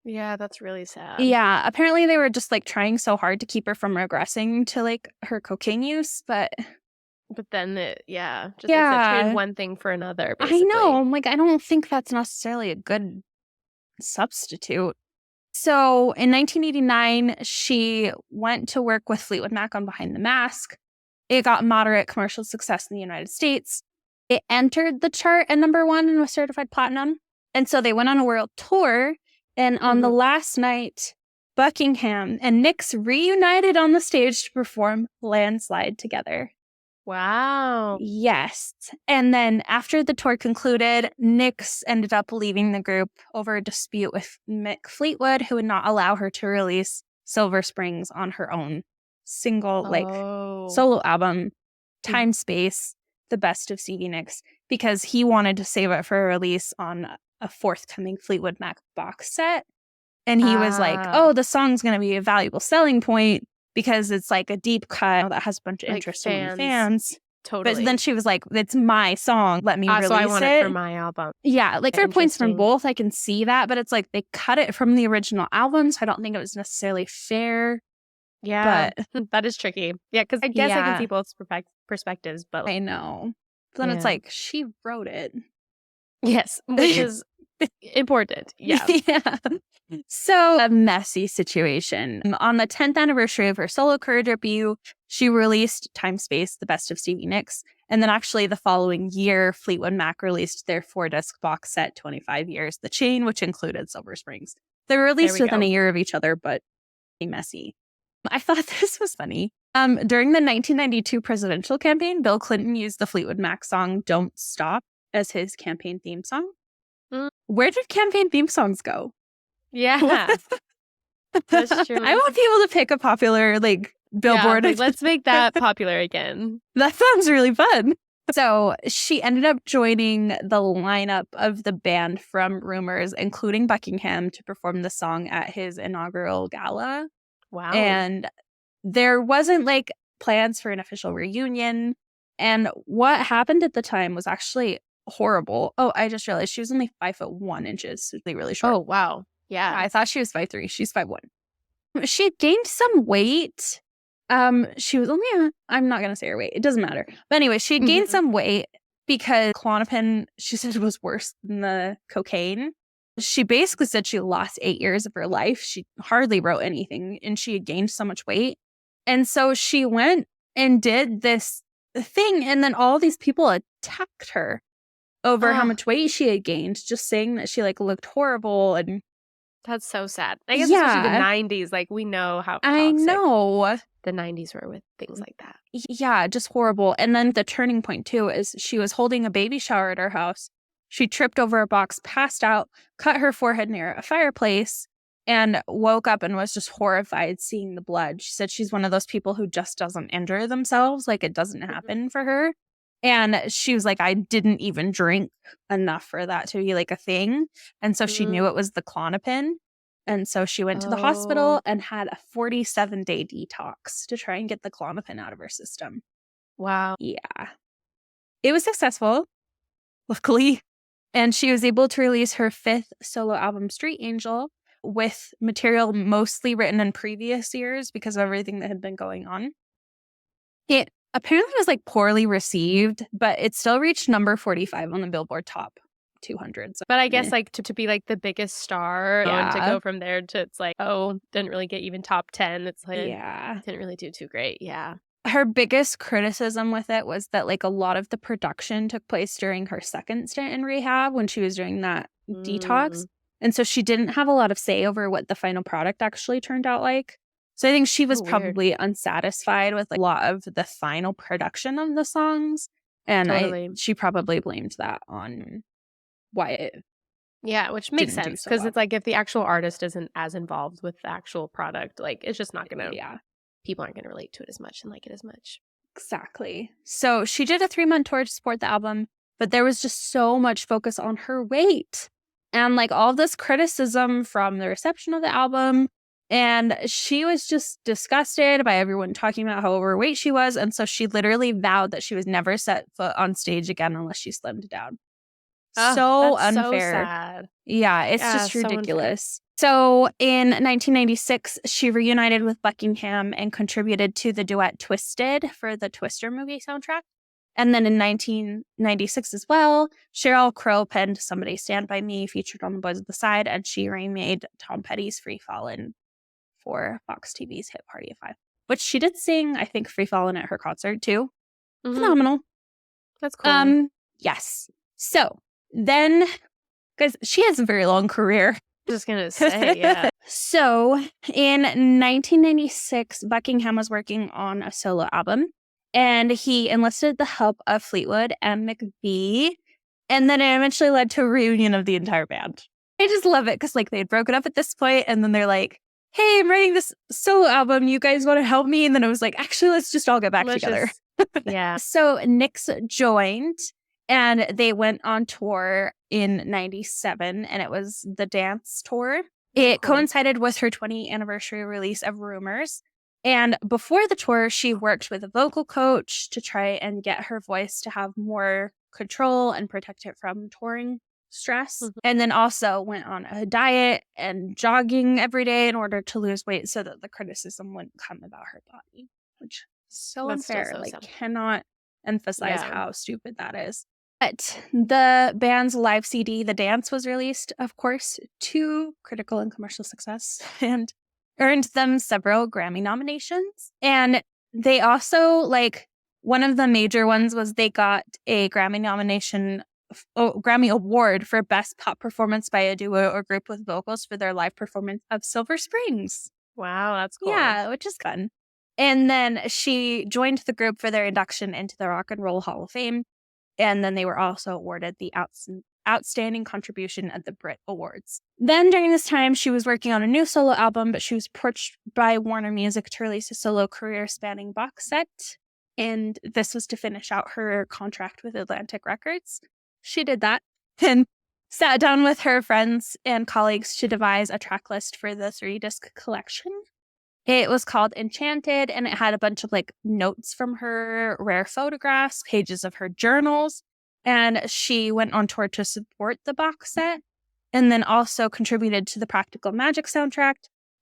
Yeah, that's really sad. Yeah, apparently they were just trying so hard to keep her from regressing to her cocaine use, but then it's trade one thing for another, basically. I know. I'm I don't think that's necessarily a good substitute. So in 1989, she went to work with Fleetwood Mac on Behind the Mask. It got moderate commercial success in the United States. It entered the chart at #1 and was certified platinum. And so they went on a world tour. And on the last night, Buckingham and Nicks reunited on the stage to perform Landslide together. Wow. Yes. And then after the tour concluded, Nicks ended up leaving the group over a dispute with Mick Fleetwood, who would not allow her to release Silver Springs on her own single, solo album, Time Space, The Best of Stevie Nicks, because he wanted to save it for a release on a forthcoming Fleetwood Mac box set. And he was like, oh, the song's going to be a valuable selling point because it's like a deep cut that has a bunch of interest among fans. Totally. But then she was like, it's my song. Let me release so I want it it for my album. Yeah, like fair points from both. I can see that. But it's like they cut it from the original album. So I don't think it was necessarily fair. Yeah, but that is tricky. Yeah, because I guess I can see both perspectives. But I know. But then it's like, she wrote it. Yes, which is important. Yeah. Yeah. So a messy situation. On the 10th anniversary of her solo career debut, she released Time Space, the best of Stevie Nicks. And then actually the following year, Fleetwood Mac released their 4-disc box set, 25 Years, The Chain, which included Silver Springs. They were released within a year of each other, but messy. I thought this was funny. During the 1992 presidential campaign, Bill Clinton used the Fleetwood Mac song Don't Stop as his campaign theme song. Where did campaign theme songs go? Yeah. That's true. I want people to pick a popular billboard. Yeah, let's make that popular again. That sounds really fun. So she ended up joining the lineup of the band from Rumors, including Buckingham, to perform the song at his inaugural gala. Wow. And there wasn't plans for an official reunion. And what happened at the time was actually horrible. Oh, I just realized she was only 5'1" so really short. Oh, wow. Yeah. I thought she was 5'3". She's 5'1". She had gained some weight. She was only I'm not gonna say her weight. It doesn't matter. But anyway, she had gained some weight because Klonopin, she said, was worse than the cocaine. She basically said she lost 8 years of her life. She hardly wrote anything, and she had gained so much weight. And so she went and did this thing, and then all these people attacked her over how much weight she had gained, just saying that she looked horrible. And that's so sad. I guess especially the 90s, we know how toxic I know the 90s were with things like that. Yeah, just horrible. And then the turning point too is she was holding a baby shower at her house. She tripped over a box, passed out, cut her forehead near a fireplace, and woke up and was just horrified seeing the blood. She said she's one of those people who just doesn't injure themselves. It doesn't happen for her. And she was like, I didn't even drink enough for that to be a thing. And so she knew it was the Klonopin. And so she went to the hospital and had a 47-day detox to try and get the Klonopin out of her system. Wow. Yeah. It was successful, luckily. And she was able to release her 5th solo album, Street Angel, with material mostly written in previous years because of everything that had been going on. It apparently was poorly received, but it still reached number 45 on the Billboard Top 200. So, but I guess to be the biggest star and to go from there to didn't really get even top 10. It's didn't really do too great. Yeah. Her biggest criticism with it was that a lot of the production took place during her second stint in rehab when she was doing that detox. And so she didn't have a lot of say over what the final product actually turned out like. So I think she was probably unsatisfied with a lot of the final production of the songs. And she probably blamed that on why it which makes sense because it's if the actual artist isn't as involved with the actual product, it's just not gonna people aren't gonna relate to it as much and like it as much. Exactly. So she did a 3-month tour to support the album, but there was just so much focus on her weight and all this criticism from the reception of the album. And she was just disgusted by everyone talking about how overweight she was. And so she literally vowed that she would never set foot on stage again unless she slimmed down. So unfair. So sad. Yeah, it's just ridiculous. So in 1996, she reunited with Buckingham and contributed to the duet Twisted for the Twister movie soundtrack. And then in 1996 as well, Sheryl Crow penned Somebody Stand By Me, featured on The Boys at the Side, and she remade Tom Petty's Free Fallin' for Fox TV's Hit Party of Five, which she did sing, I think, Free Fallin' at her concert too. Phenomenal. That's cool. Yes. So then, because she has a very long career. Just gonna say, yeah. So in 1996, Buckingham was working on a solo album, and he enlisted the help of Fleetwood and McVie, and then it eventually led to a reunion of the entire band. I just love it because they had broken up at this point, and then they're like, hey, I'm writing this solo album. You guys want to help me? And then it was actually, let's just all get back together. Yeah. So Nicks joined, and they went on tour in 97, and it was the dance tour. It coincided with her 20th anniversary release of Rumors. And before the tour, she worked with a vocal coach to try and get her voice to have more control and protect it from touring stress. And then also went on a diet and jogging every day in order to lose weight so that the criticism wouldn't come about her body, which is so unfair. Cannot emphasize how stupid that is. But the band's live CD, The Dance, was released, of course, to critical and commercial success and earned them several Grammy nominations. And they also, one of the major ones was they got a Grammy award for Best Pop Performance by a Duo or Group with Vocals for their live performance of Silver Springs. Wow, that's cool. Yeah, which is fun. And then she joined the group for their induction into the Rock and Roll Hall of Fame. And then they were also awarded the Outstanding Contribution at the Brit Awards. Then during this time, she was working on a new solo album, but she was approached by Warner Music to release a solo career-spanning box set. And this was to finish out her contract with Atlantic Records. She did that and sat down with her friends and colleagues to devise a track list for the 3-disc collection. It was called Enchanted, and it had a bunch of notes from her, rare photographs, pages of her journals, and she went on tour to support the box set and then also contributed to the Practical Magic soundtrack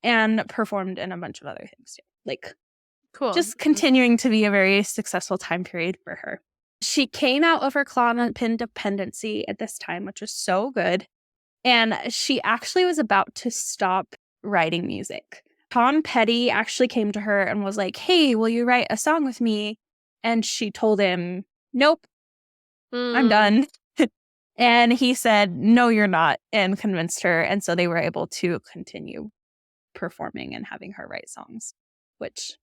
and performed in a bunch of other things too. Cool. Just continuing to be a very successful time period for her. She came out of her Klonopin dependency at this time, which was so good. And she actually was about to stop writing music. Tom Petty actually came to her and was like, hey, will you write a song with me? And she told him, nope, I'm done. And he said, no, you're not, and convinced her. And so they were able to continue performing and having her write songs, which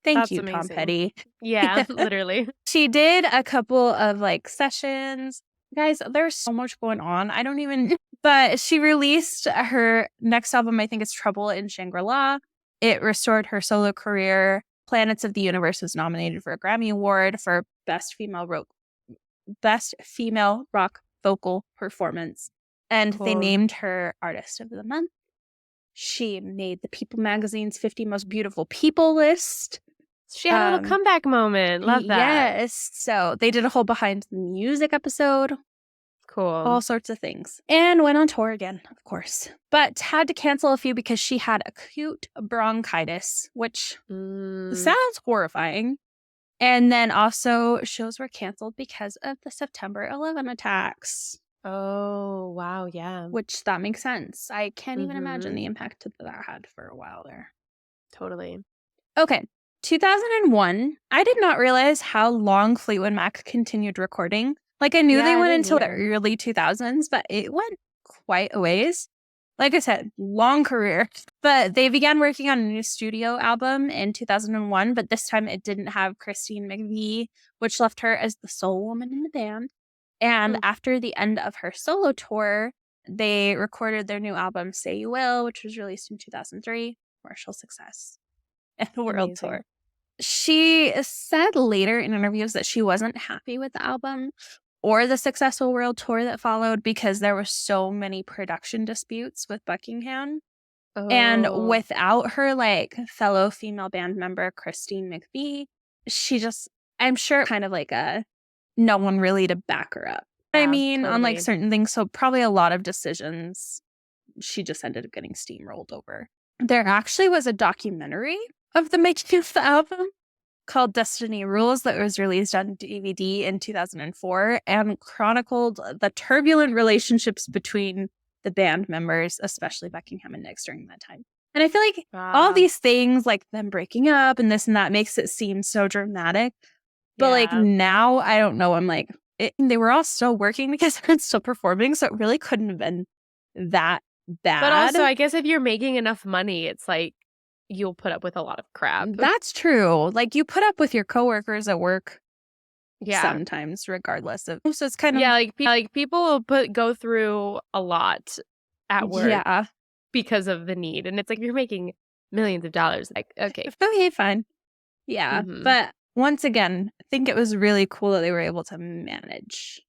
thank you, amazing. Tom Petty. Yeah, literally. She did a couple of sessions. Guys, there's so much going on. I don't even, but she released her next album. I think it's Trouble in Shangri-La. It restored her solo career. Planets of the Universe was nominated for a Grammy Award for Best Female Rock Vocal Performance. And they named her Artist of the Month. She made the People magazine's 50 Most Beautiful People list. She had a little comeback moment. Love that. Yes. So they did a whole behind the music episode. Cool. All sorts of things. And went on tour again, of course. But had to cancel a few because she had acute bronchitis, which sounds horrifying. And then also shows were canceled because of the September 11 attacks. Oh, wow. Yeah. Which that makes sense. I can't even imagine the impact that had for a while there. Totally. Okay. 2001. I did not realize how long Fleetwood Mac continued recording. I knew they went until the early 2000s, but it went quite a ways. Like I said, long career. But they began working on a new studio album in 2001, but this time it didn't have Christine McVie, which left her as the sole woman in the band. And after the end of her solo tour, they recorded their new album, Say You Will, which was released in 2003. Commercial success. And the world tour. She said later in interviews that she wasn't happy with the album or the successful world tour that followed because there were so many production disputes with Buckingham. Oh. And without her fellow female band member Christine McVie, she just, I'm sure, kind of no one really to back her up. Yeah, I mean, totally. On certain things. So probably a lot of decisions she just ended up getting steamrolled over. There actually was a documentary of the making of the album called Destiny Rules that was released on DVD in 2004 and chronicled the turbulent relationships between the band members, especially Buckingham and Nicks during that time. And I feel all these things, them breaking up and this and that, makes it seem so dramatic. But now, I don't know, I'm they were all still working together and still performing, so it really couldn't have been that bad. But also, I guess if you're making enough money, it's you'll put up with a lot of crap. That's true. You put up with your coworkers at work sometimes, regardless of. So it's kind of people will go through a lot at work because of the need. And it's you're making millions of dollars. Okay, fine. Yeah. But once again, I think it was really cool that they were able to manage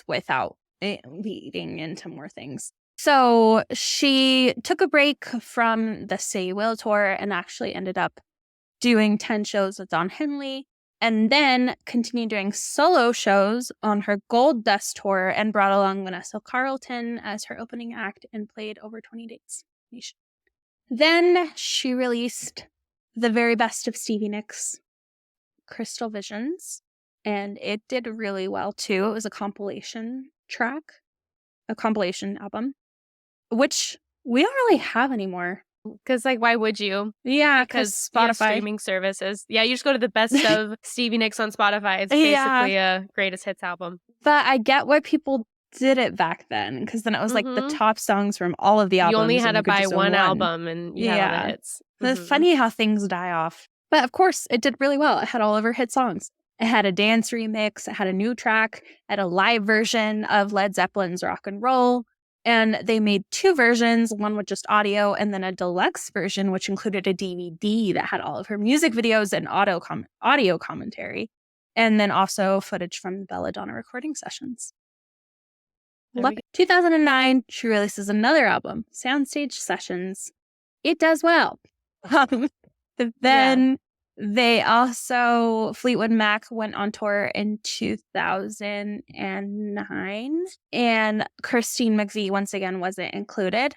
without it leading into more things. So she took a break from the Say Will tour and actually ended up doing 10 shows with Don Henley, and then continued doing solo shows on her Gold Dust tour and brought along Vanessa Carlton as her opening act and played over 20 dates. Then she released the very best of Stevie Nicks, Crystal Visions, and it did really well too. It was a compilation track, a compilation album, which we don't really have anymore. Because, like, why would you? Yeah, because Spotify. Streaming services. Yeah, you just go to the best of Stevie Nicks on Spotify. It's basically a greatest hits album. But I get why people did it back then, because then it was like the top songs from all of the albums. You only had to buy one album and you had all the hits. It's funny how things die off. But of course, it did really well. It had all of her hit songs. It had a dance remix. It had a new track. It had a live version of Led Zeppelin's Rock and Roll. And they made 2 versions, one with just audio and then a deluxe version, which included a DVD that had all of her music videos and audio commentary. And then also footage from the Belladonna recording sessions. 2009, she releases another album, Soundstage Sessions. It does well. Then they also, Fleetwood Mac went on tour in 2009, and Christine McVie once again wasn't included,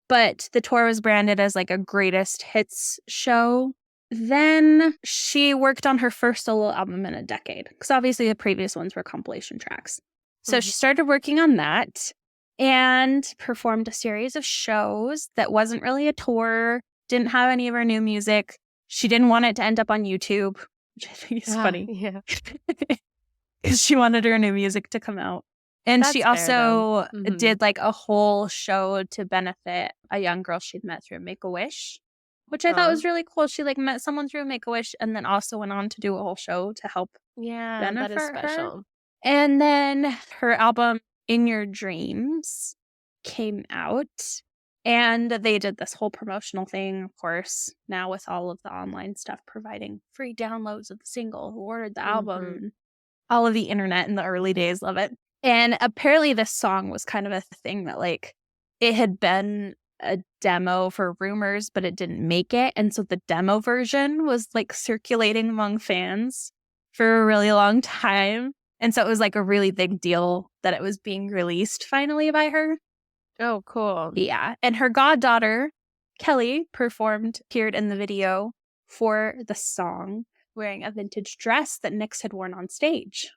but the tour was branded as like a greatest hits show. Then she worked on her first solo album in a decade, because obviously the previous ones were compilation tracks. So she started working on that and performed a series of shows that wasn't really a tour, didn't have any of her new music. She didn't want it to end up on YouTube, which I think is funny. Yeah. Because she wanted her new music to come out. And she also did like a whole show to benefit a young girl she'd met through Make-A-Wish, which I thought was really cool. She like met someone through Make-A-Wish and then also went on to do a whole show to help benefit that is special. her. And then her album, In Your Dreams, came out. And they did this whole promotional thing, of course, now with all of the online stuff providing free downloads of the single, who ordered the album, all of the internet in the early days love it. And apparently this song was kind of a thing that like it had been a demo for Rumors, but it didn't make it. And so the demo version was like circulating among fans for a really long time. And so it was like a really big deal that it was being released finally by her. Oh, cool. Yeah. And her goddaughter, Kelly, appeared in the video for the song wearing a vintage dress that Nicks had worn on stage.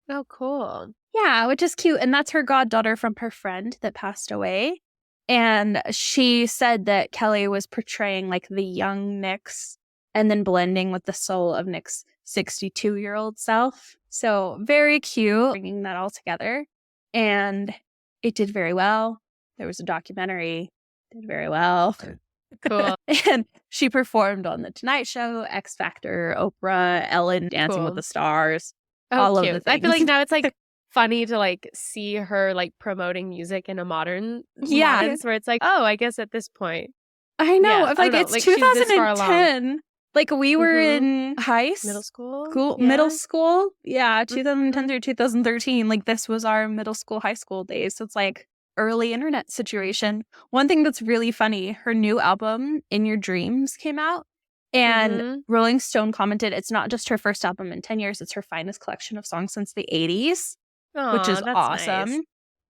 Oh, cool. Yeah, which is cute. And that's her goddaughter from her friend that passed away. And she said that Kelly was portraying like the young Nicks and then blending with the soul of Nick's 62-year-old self. So very cute, bringing that all together. And it did very well. There was a documentary, did very well. Cool. And she performed on The Tonight Show, X Factor, Oprah, Ellen, Dancing with the Stars, all cute. of the things. I feel like now it's like funny to like see her like promoting music in a modern sense where it's like, oh, I guess at this point. I know. Yeah, like it's 2010. Like we were in middle school. Middle school. Yeah, 2010 through 2013. Like this was our middle school, high school days. So it's like early internet situation. One thing that's really funny, her new album, In Your Dreams, came out. And Rolling Stone commented, it's not just her first album in 10 years, it's her finest collection of songs since the 80s, which is awesome. Nice.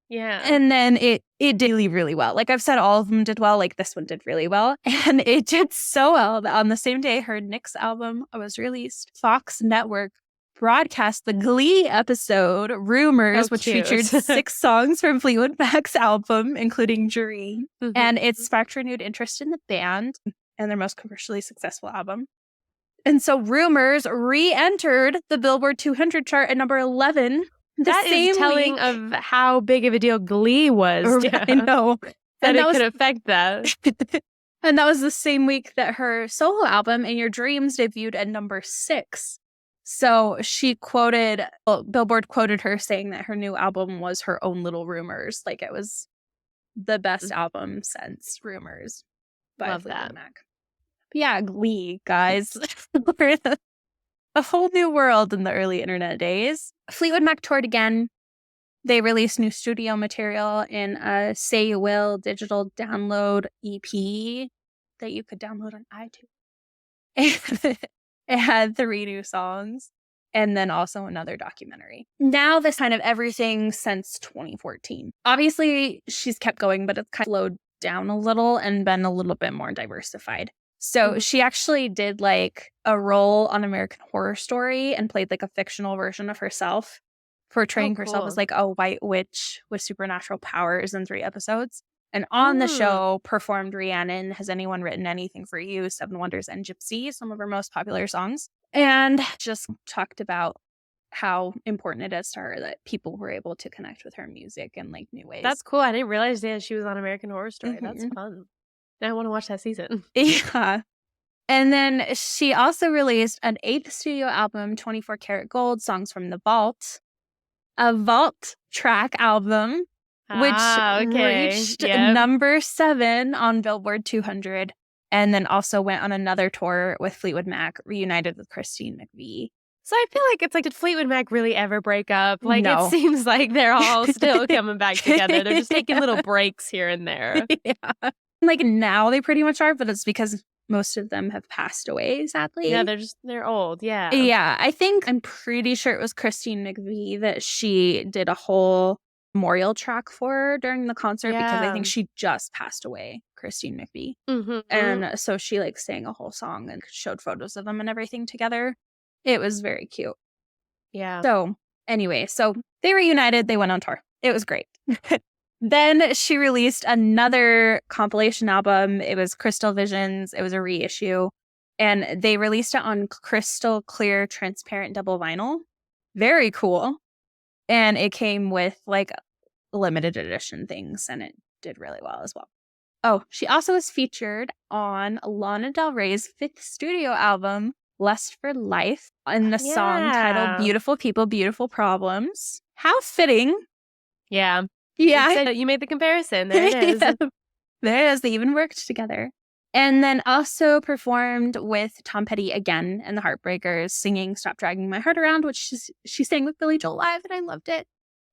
Yeah. And then it did really well. Like I've said, all of them did well. Like this one did really well. And it did so well that on the same day her Nicks album was released, Fox Network broadcast the Glee episode Rumors, which featured 6 songs from Fleetwood Mac's album, including Dream. And it sparked renewed interest in the band and their most commercially successful album. And so Rumors re-entered the Billboard 200 chart at number 11. That is telling of how big of a deal Glee was. I know. That it could affect that. And that was the same week that her solo album, In Your Dreams, debuted at number 6. So Billboard quoted her saying that her new album was her own little Rumors. Like it was the best album since Rumors. Love that. Mac. But yeah, Glee, guys. We're in a whole new world in the early internet days. Fleetwood Mac toured again They released new studio material in a Say You Will digital download EP that you could download on iTunes. It had 3 new songs and then also another documentary. Now this kind of everything since 2014. Obviously, she's kept going, but it's kind of slowed down a little and been a little bit more diversified. So she actually did like a role on American Horror Story and played like a fictional version of herself, portraying herself as like a white witch with supernatural powers in 3 episodes. And on the show performed Rhiannon, Has Anyone Written Anything for You, Seven Wonders, and Gypsy, some of her most popular songs. And just talked about how important it is to her that people were able to connect with her music in like new ways. That's cool. I didn't realize that she was on American Horror Story. That's fun. Now I want to watch that season. Yeah. And then she also released an 8th studio album, 24 Karat Gold, Songs from the Vault, a vault track album, which reached number 7 on Billboard 200, and then also went on another tour with Fleetwood Mac, reunited with Christine McVie. So I feel like it's like, did Fleetwood Mac really ever break up? Like, it seems like they're all still coming back together. They're just taking little breaks here and there. Yeah. Like now they pretty much are, but it's because most of them have passed away, sadly. Yeah, they're old. Yeah. Yeah. I'm pretty sure it was Christine McVie that she did a whole memorial track for during the concert because I think she just passed away, Christine McVie. And so she like sang a whole song and showed photos of them and everything together. It was very cute. Yeah. So anyway, so they reunited. They went on tour. It was great. Then she released another compilation album. It was Crystal Visions. It was a reissue. And they released it on crystal clear, transparent double vinyl. Very cool. And it came with like limited edition things, and it did really well as well. Oh, she also was featured on Lana Del Rey's 5th studio album, Lust for Life, in the song titled Beautiful People, Beautiful Problems. How fitting. Yeah. Yeah. You made the comparison. There it is. There it is. They even worked together. And then also performed with Tom Petty again and the Heartbreakers, singing Stop Dragging My Heart Around, which she sang with Billy Joel live, and I loved it.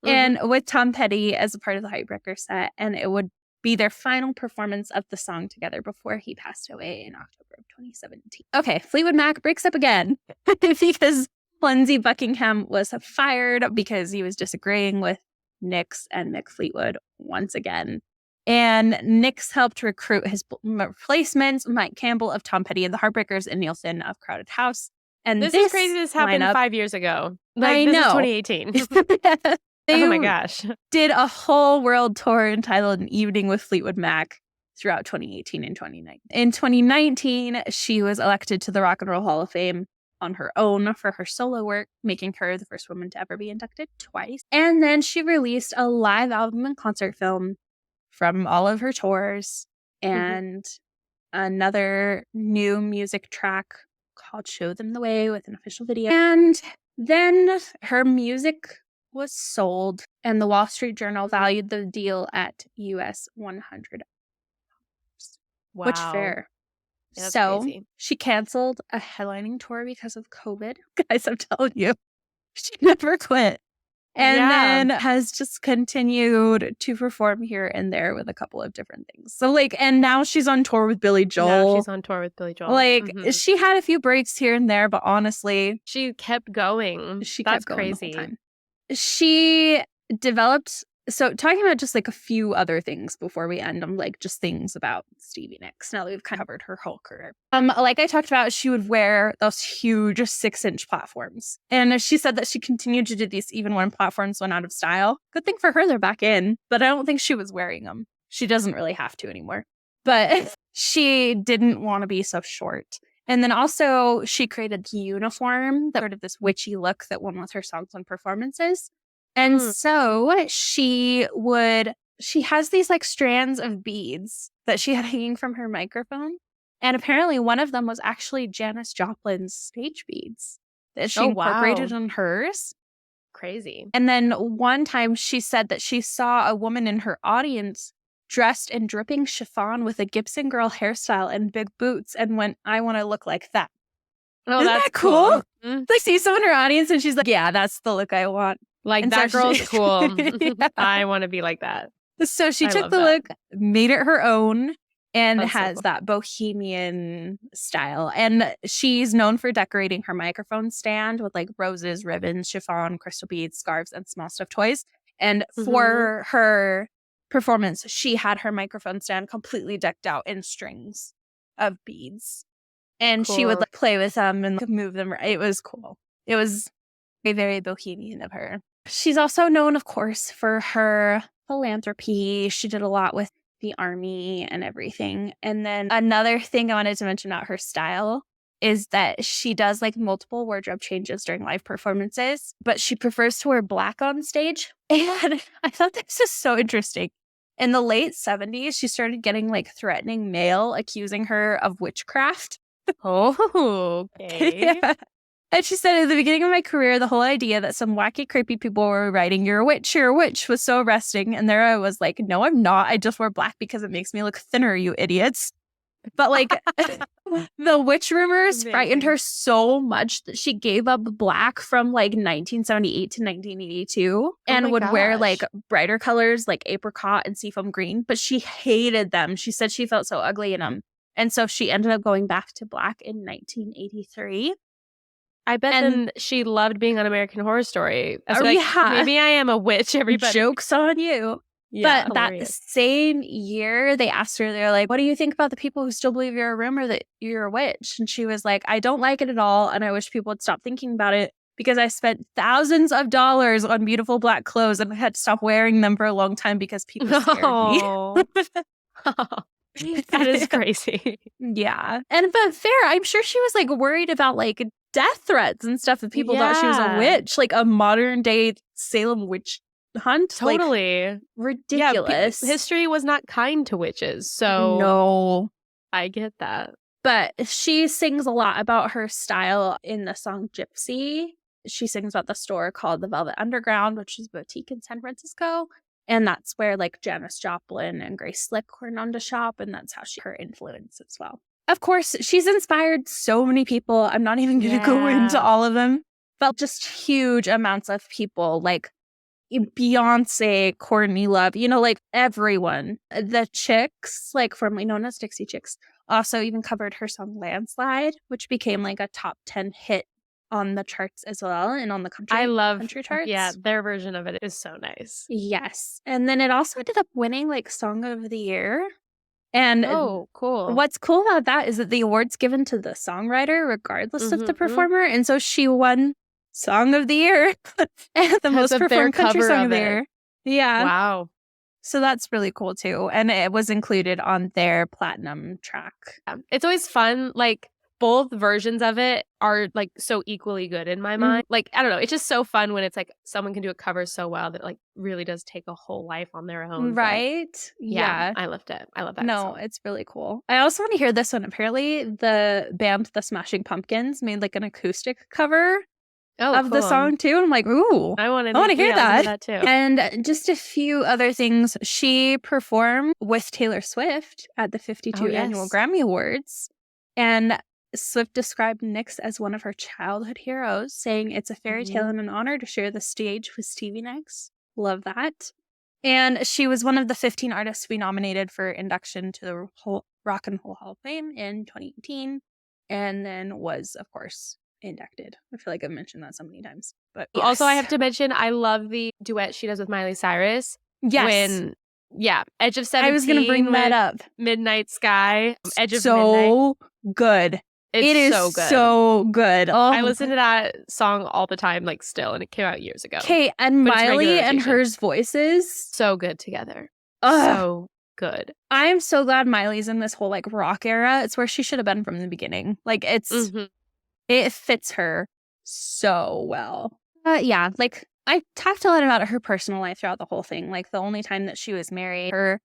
And with Tom Petty as a part of the Heartbreaker set. And it would be their final performance of the song together before he passed away in October of 2017. Okay, Fleetwood Mac breaks up again because Lindsay Buckingham was fired because he was disagreeing with Nicks and Mick Fleetwood once again. And Nicks helped recruit his replacements, Mike Campbell of Tom Petty and the Heartbreakers and Neil Finn of Crowded House. And this is crazy. This happened 5 years ago. Like, I this know. is 2018. Oh my gosh. Did a whole world tour entitled An Evening with Fleetwood Mac throughout 2018 and 2019. In 2019, she was elected to the Rock and Roll Hall of Fame on her own for her solo work, making her the first woman to ever be inducted twice. And then she released a live album and concert film from all of her tours and another new music track called Show Them the Way with an official video. And then her music was sold, and the Wall Street Journal valued the deal at US $100. Wow. Which fair. Yeah, so crazy. She canceled a headlining tour because of COVID. Guys, I'm telling you, she never quit. And then has just continued to perform here and there with a couple of different things. So like, and now she's on tour with Billy Joel. Now she's on tour with Billy Joel. Like, she had a few breaks here and there, but honestly, she kept going. That's kept going crazy. the whole time. She developed, so talking about just like a few other things before we end, like just things about Stevie Nicks. Now that we've kind of covered her whole career. Like I talked about, she would wear those huge 6-inch platforms. And she said that she continued to do these even when platforms went out of style. Good thing for her, they're back in, but I don't think she was wearing them. She doesn't really have to anymore. But she didn't want to be so short. And then also she created a uniform that sort of this witchy look that went with her songs and performances. And so she has these like strands of beads that she had hanging from her microphone. And apparently one of them was actually Janis Joplin's stage beads that she incorporated on hers. Crazy. And then one time she said that she saw a woman in her audience dressed in dripping chiffon with a Gibson Girl hairstyle and big boots and went, I want to look like that. Oh, Isn't that's that cool? Mm-hmm. Like, see someone in her audience and she's like, yeah, that's the look I want. Like, And that so girl's she- cool. Yeah. I want to be like that. So she I took love the that. look, made it her own, and That's so has cool. that bohemian style. And she's known for decorating her microphone stand with like roses, ribbons, chiffon, crystal beads, scarves, and small stuffed toys. And for her performance, she had her microphone stand completely decked out in strings of beads. And she would Cool. like play with them and like, move them. It was cool. It was very bohemian of her. She's also known, of course, for her philanthropy. She did a lot with the army and everything. And then another thing I wanted to mention about her style is that she does like multiple wardrobe changes during live performances, but she prefers to wear black on stage. And I thought this was so interesting. In the late 70s, she started getting like threatening mail accusing her of witchcraft. Oh, okay. Yeah. And she said, at the beginning of my career, the whole idea that some wacky, creepy people were writing, you're a witch, was so arresting. And there I was like, no, I'm not. I just wear black because it makes me look thinner, you idiots. But like the witch rumors frightened her so much that she gave up black from like 1978 to 1982 and would wear like brighter colors like apricot and seafoam green. But she hated them. She said she felt so ugly in them. And so she ended up going back to black in 1983. I bet then she loved being on American Horror Story. Oh, like, yeah. Maybe I am a witch, everybody. Joke's on you. Yeah, but hilarious. That same year, they asked her, they're like, what do you think about the people who still believe you're a rumor that you're a witch? And she was like, I don't like it at all. And I wish people would stop thinking about it because I spent thousands of dollars on beautiful black clothes and I had to stop wearing them for a long time because people scared me. That is crazy. Yeah. And but fair, I'm sure she was like worried about like death threats and stuff if people thought she was a witch, like a modern day Salem witch hunt. Totally. Like, ridiculous. Yeah, history was not kind to witches. So no. I get that. But she sings a lot about her style in the song Gypsy. She sings about the store called the Velvet Underground, which is a boutique in San Francisco. And that's where like Janis Joplin and Grace Slick were known to shop. And that's how her influence as well. Of course, she's inspired so many people. I'm not even going to go into all of them, but just huge amounts of people like Beyonce, Courtney Love, you know, like everyone. The Chicks, like formerly known as Dixie Chicks, also even covered her song Landslide, which became like a top 10 hit on the charts as well and on the country charts. Yeah, their version of it is so nice. Yes. And then it also ended up winning like Song of the Year. And cool. What's cool about that is that the award's given to the songwriter regardless of the performer. And so she won Song of the Year and the most performed country song of the year. Yeah. Wow. So that's really cool too. And it was included on their platinum track. It's always fun. Like both versions of it are like so equally good in my mind. Like, I don't know. It's just so fun when it's like someone can do a cover so well that like really does take a whole life on their own. Right. But, yeah. I loved it. I love that. No, song. It's really cool. I also want to hear this one. Apparently the band The Smashing Pumpkins made like an acoustic cover of the song too. And I'm like, ooh, I want to hear that too. And just a few other things. She performed with Taylor Swift at the 52 annual Grammy Awards. And Swift described Nicks as one of her childhood heroes, saying it's a fairy tale and an honor to share the stage with Stevie Nicks. Love that. And she was one of the 15 artists to be nominated for induction to the Rock and Roll Hall of Fame in 2018. And then was, of course, inducted. I feel like I've mentioned that so many times. But yes. Also, I have to mention, I love the duet she does with Miley Cyrus. Yes. Edge of 17. I was going to bring that up. Midnight Sky. Edge of Midnight. So good. It is so good. So good. Oh, I listen to that song all the time, like still, and it came out years ago. Okay, and Miley and hers voices. So good together. So good. I am so glad Miley's in this whole like rock era. It's where she should have been from the beginning. Like it fits her so well. Yeah, like I talked a lot about her personal life throughout the whole thing. Like the only time that she was married, her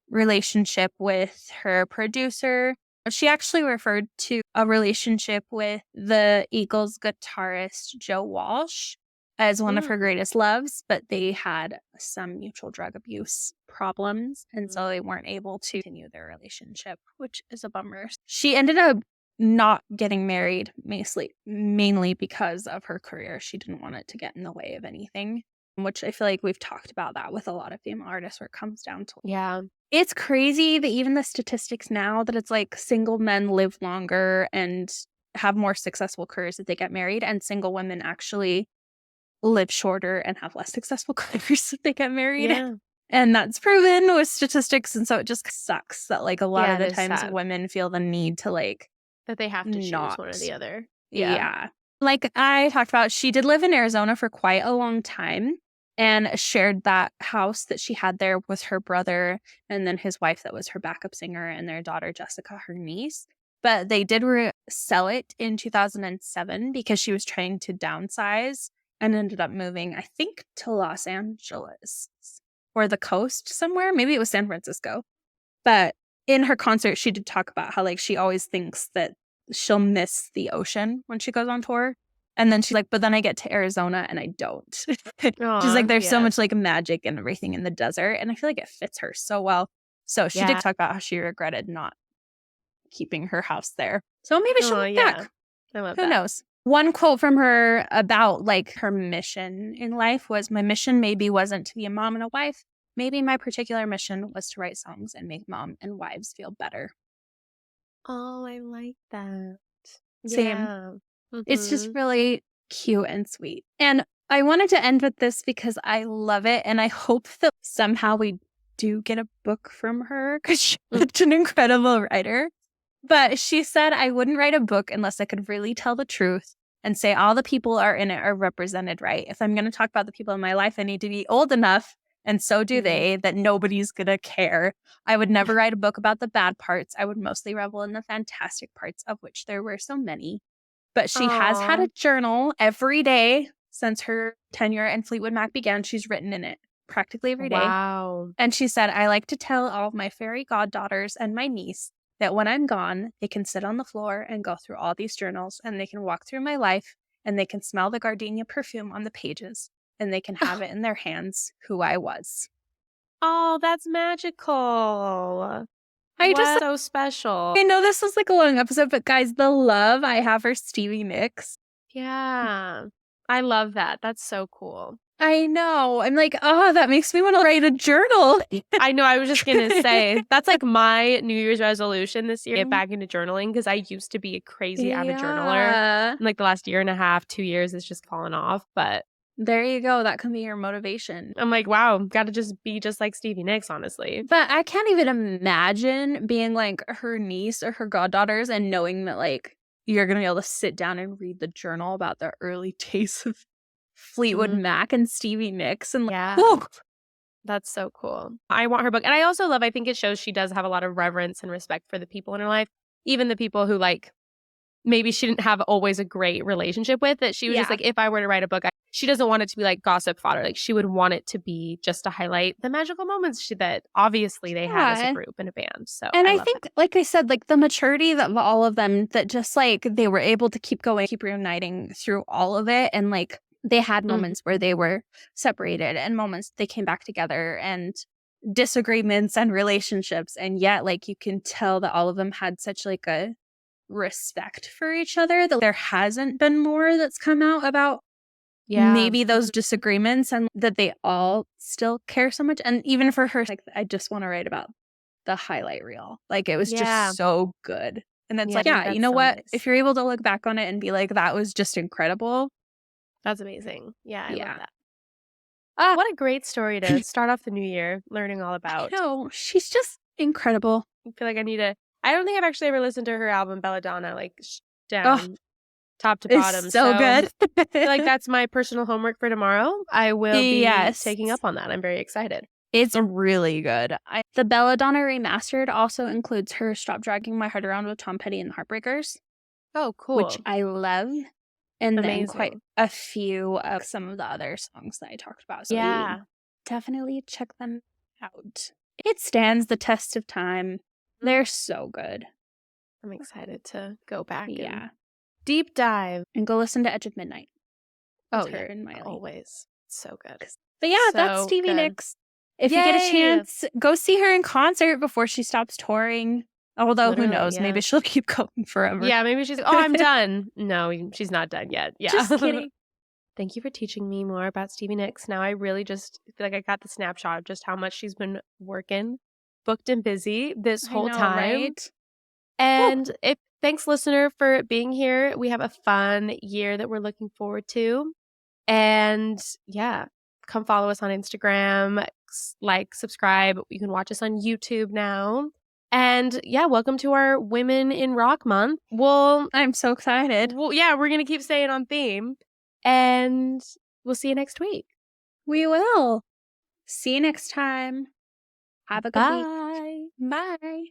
relationship with her producer. She actually referred to a relationship with the Eagles guitarist Joe Walsh as one of her greatest loves, but they had some mutual drug abuse problems, and so they weren't able to continue their relationship, which is a bummer. She ended up not getting married mainly because of her career. She didn't want it to get in the way of anything. which I feel like we've talked about that with a lot of female artists where it comes down to. Yeah. It's crazy that even the statistics now that it's like single men live longer and have more successful careers if they get married, and single women actually live shorter and have less successful careers if they get married. Yeah. And that's proven with statistics. And so it just sucks that like a lot of the times sad women feel the need to like that they have to choose one or the other. Yeah. Like I talked about, she did live in Arizona for quite a long time and shared that house that she had there with her brother and then his wife that was her backup singer and their daughter Jessica, her niece. But they did sell it in 2007 because she was trying to downsize and ended up moving, I think, to Los Angeles or the coast somewhere. Maybe it was San Francisco. But in her concert, she did talk about how like she always thinks that she'll miss the ocean when she goes on tour. And then she's like, but then I get to Arizona and I don't. She's like, there's so much like magic and everything in the desert. And I feel like it fits her so well. So she did talk about how she regretted not keeping her house there. So maybe she'll look back. I love Who knows? One quote from her about like her mission in life was, my mission maybe wasn't to be a mom and a wife. Maybe my particular mission was to write songs and make mom and wives feel better. Oh, I like that. Same. Yeah. It's just really cute and sweet. And I wanted to end with this because I love it. And I hope that somehow we do get a book from her because she's such an incredible writer. But she said, I wouldn't write a book unless I could really tell the truth and say all the people are in it are represented right. If I'm going to talk about the people in my life, I need to be old enough, and so do they, that nobody's going to care. I would never write a book about the bad parts. I would mostly revel in the fantastic parts, of which there were so many. But she has had a journal every day since her tenure in Fleetwood Mac began. She's written in it practically every day. Wow. And she said, I like to tell all of my fairy goddaughters and my niece that when I'm gone, they can sit on the floor and go through all these journals, and they can walk through my life, and they can smell the gardenia perfume on the pages, and they can have it in their hands who I was. Oh, that's magical. Just so special. I know this was like a long episode, but guys, the love I have for Stevie Nicks. Yeah. I love that. That's so cool. I know. I'm like, oh, that makes me want to write a journal. I know. I was just going to say, that's like my New Year's resolution this year, get back into journaling, because I used to be a crazy avid journaler. And like the last year and a half, 2 years, it's just fallen off. But there you go. That can be your motivation. I'm like, wow, got to just be just like Stevie Nicks, honestly. But I can't even imagine being like her niece or her goddaughters and knowing that like you're going to be able to sit down and read the journal about the early days of Fleetwood Mac and Stevie Nicks. And that's so cool. I want her book. And I also love, I think it shows she does have a lot of reverence and respect for the people in her life, even the people who like maybe she didn't have always a great relationship with, that she was just like, if I were to write a book, she doesn't want it to be like gossip fodder. Like she would want it to be just to highlight the magical moments that obviously they had as a group and a band. So, and I think, like I said, like the maturity of all of them, that just like they were able to keep going, keep reuniting through all of it. And like they had moments where they were separated and moments they came back together, and disagreements and relationships. And yet like you can tell that all of them had such like a respect for each other, that there hasn't been more that's come out about maybe those disagreements, and that they all still care so much. And even for her, like, I just want to write about the highlight reel. Like it was just so good. And it's like, you know what? Nice. If you're able to look back on it and be like, that was just incredible. That's amazing. Yeah, I love that. What a great story to start off the new year learning all about. No, she's just incredible. I feel like I don't think I've actually ever listened to her album Belladonna, like down top to bottom. So good. I feel like that's my personal homework for tomorrow. I will be taking up on that. I'm very excited. It's really good. The Belladonna Remastered also includes her Stop Dragging My Heart Around with Tom Petty and the Heartbreakers. Oh, cool. Which I love. And then quite a few of some of the other songs that I talked about. So definitely check them out. It stands the test of time. They're so good. I'm excited to go back and deep dive. And go listen to Edge of Midnight. That's her and Miley. Always. So good. But that's Stevie Nicks. If you get a chance, go see her in concert before she stops touring. Although, who knows? Maybe she'll keep going forever. Yeah, maybe she's like, oh, I'm done. No, she's not done yet. Yeah. Just kidding. Thank you for teaching me more about Stevie Nicks. Now I really just feel like I got the snapshot of just how much she's been working, booked and busy this whole time. Right? And thanks, listener, for being here. We have a fun year that we're looking forward to. And yeah, come follow us on Instagram, like, subscribe. You can watch us on YouTube now. And yeah, welcome to our Women in Rock Month. I'm so excited. Yeah, we're going to keep staying on theme. And we'll see you next week. We will. See you next time. Have a good week. Bye. Bye.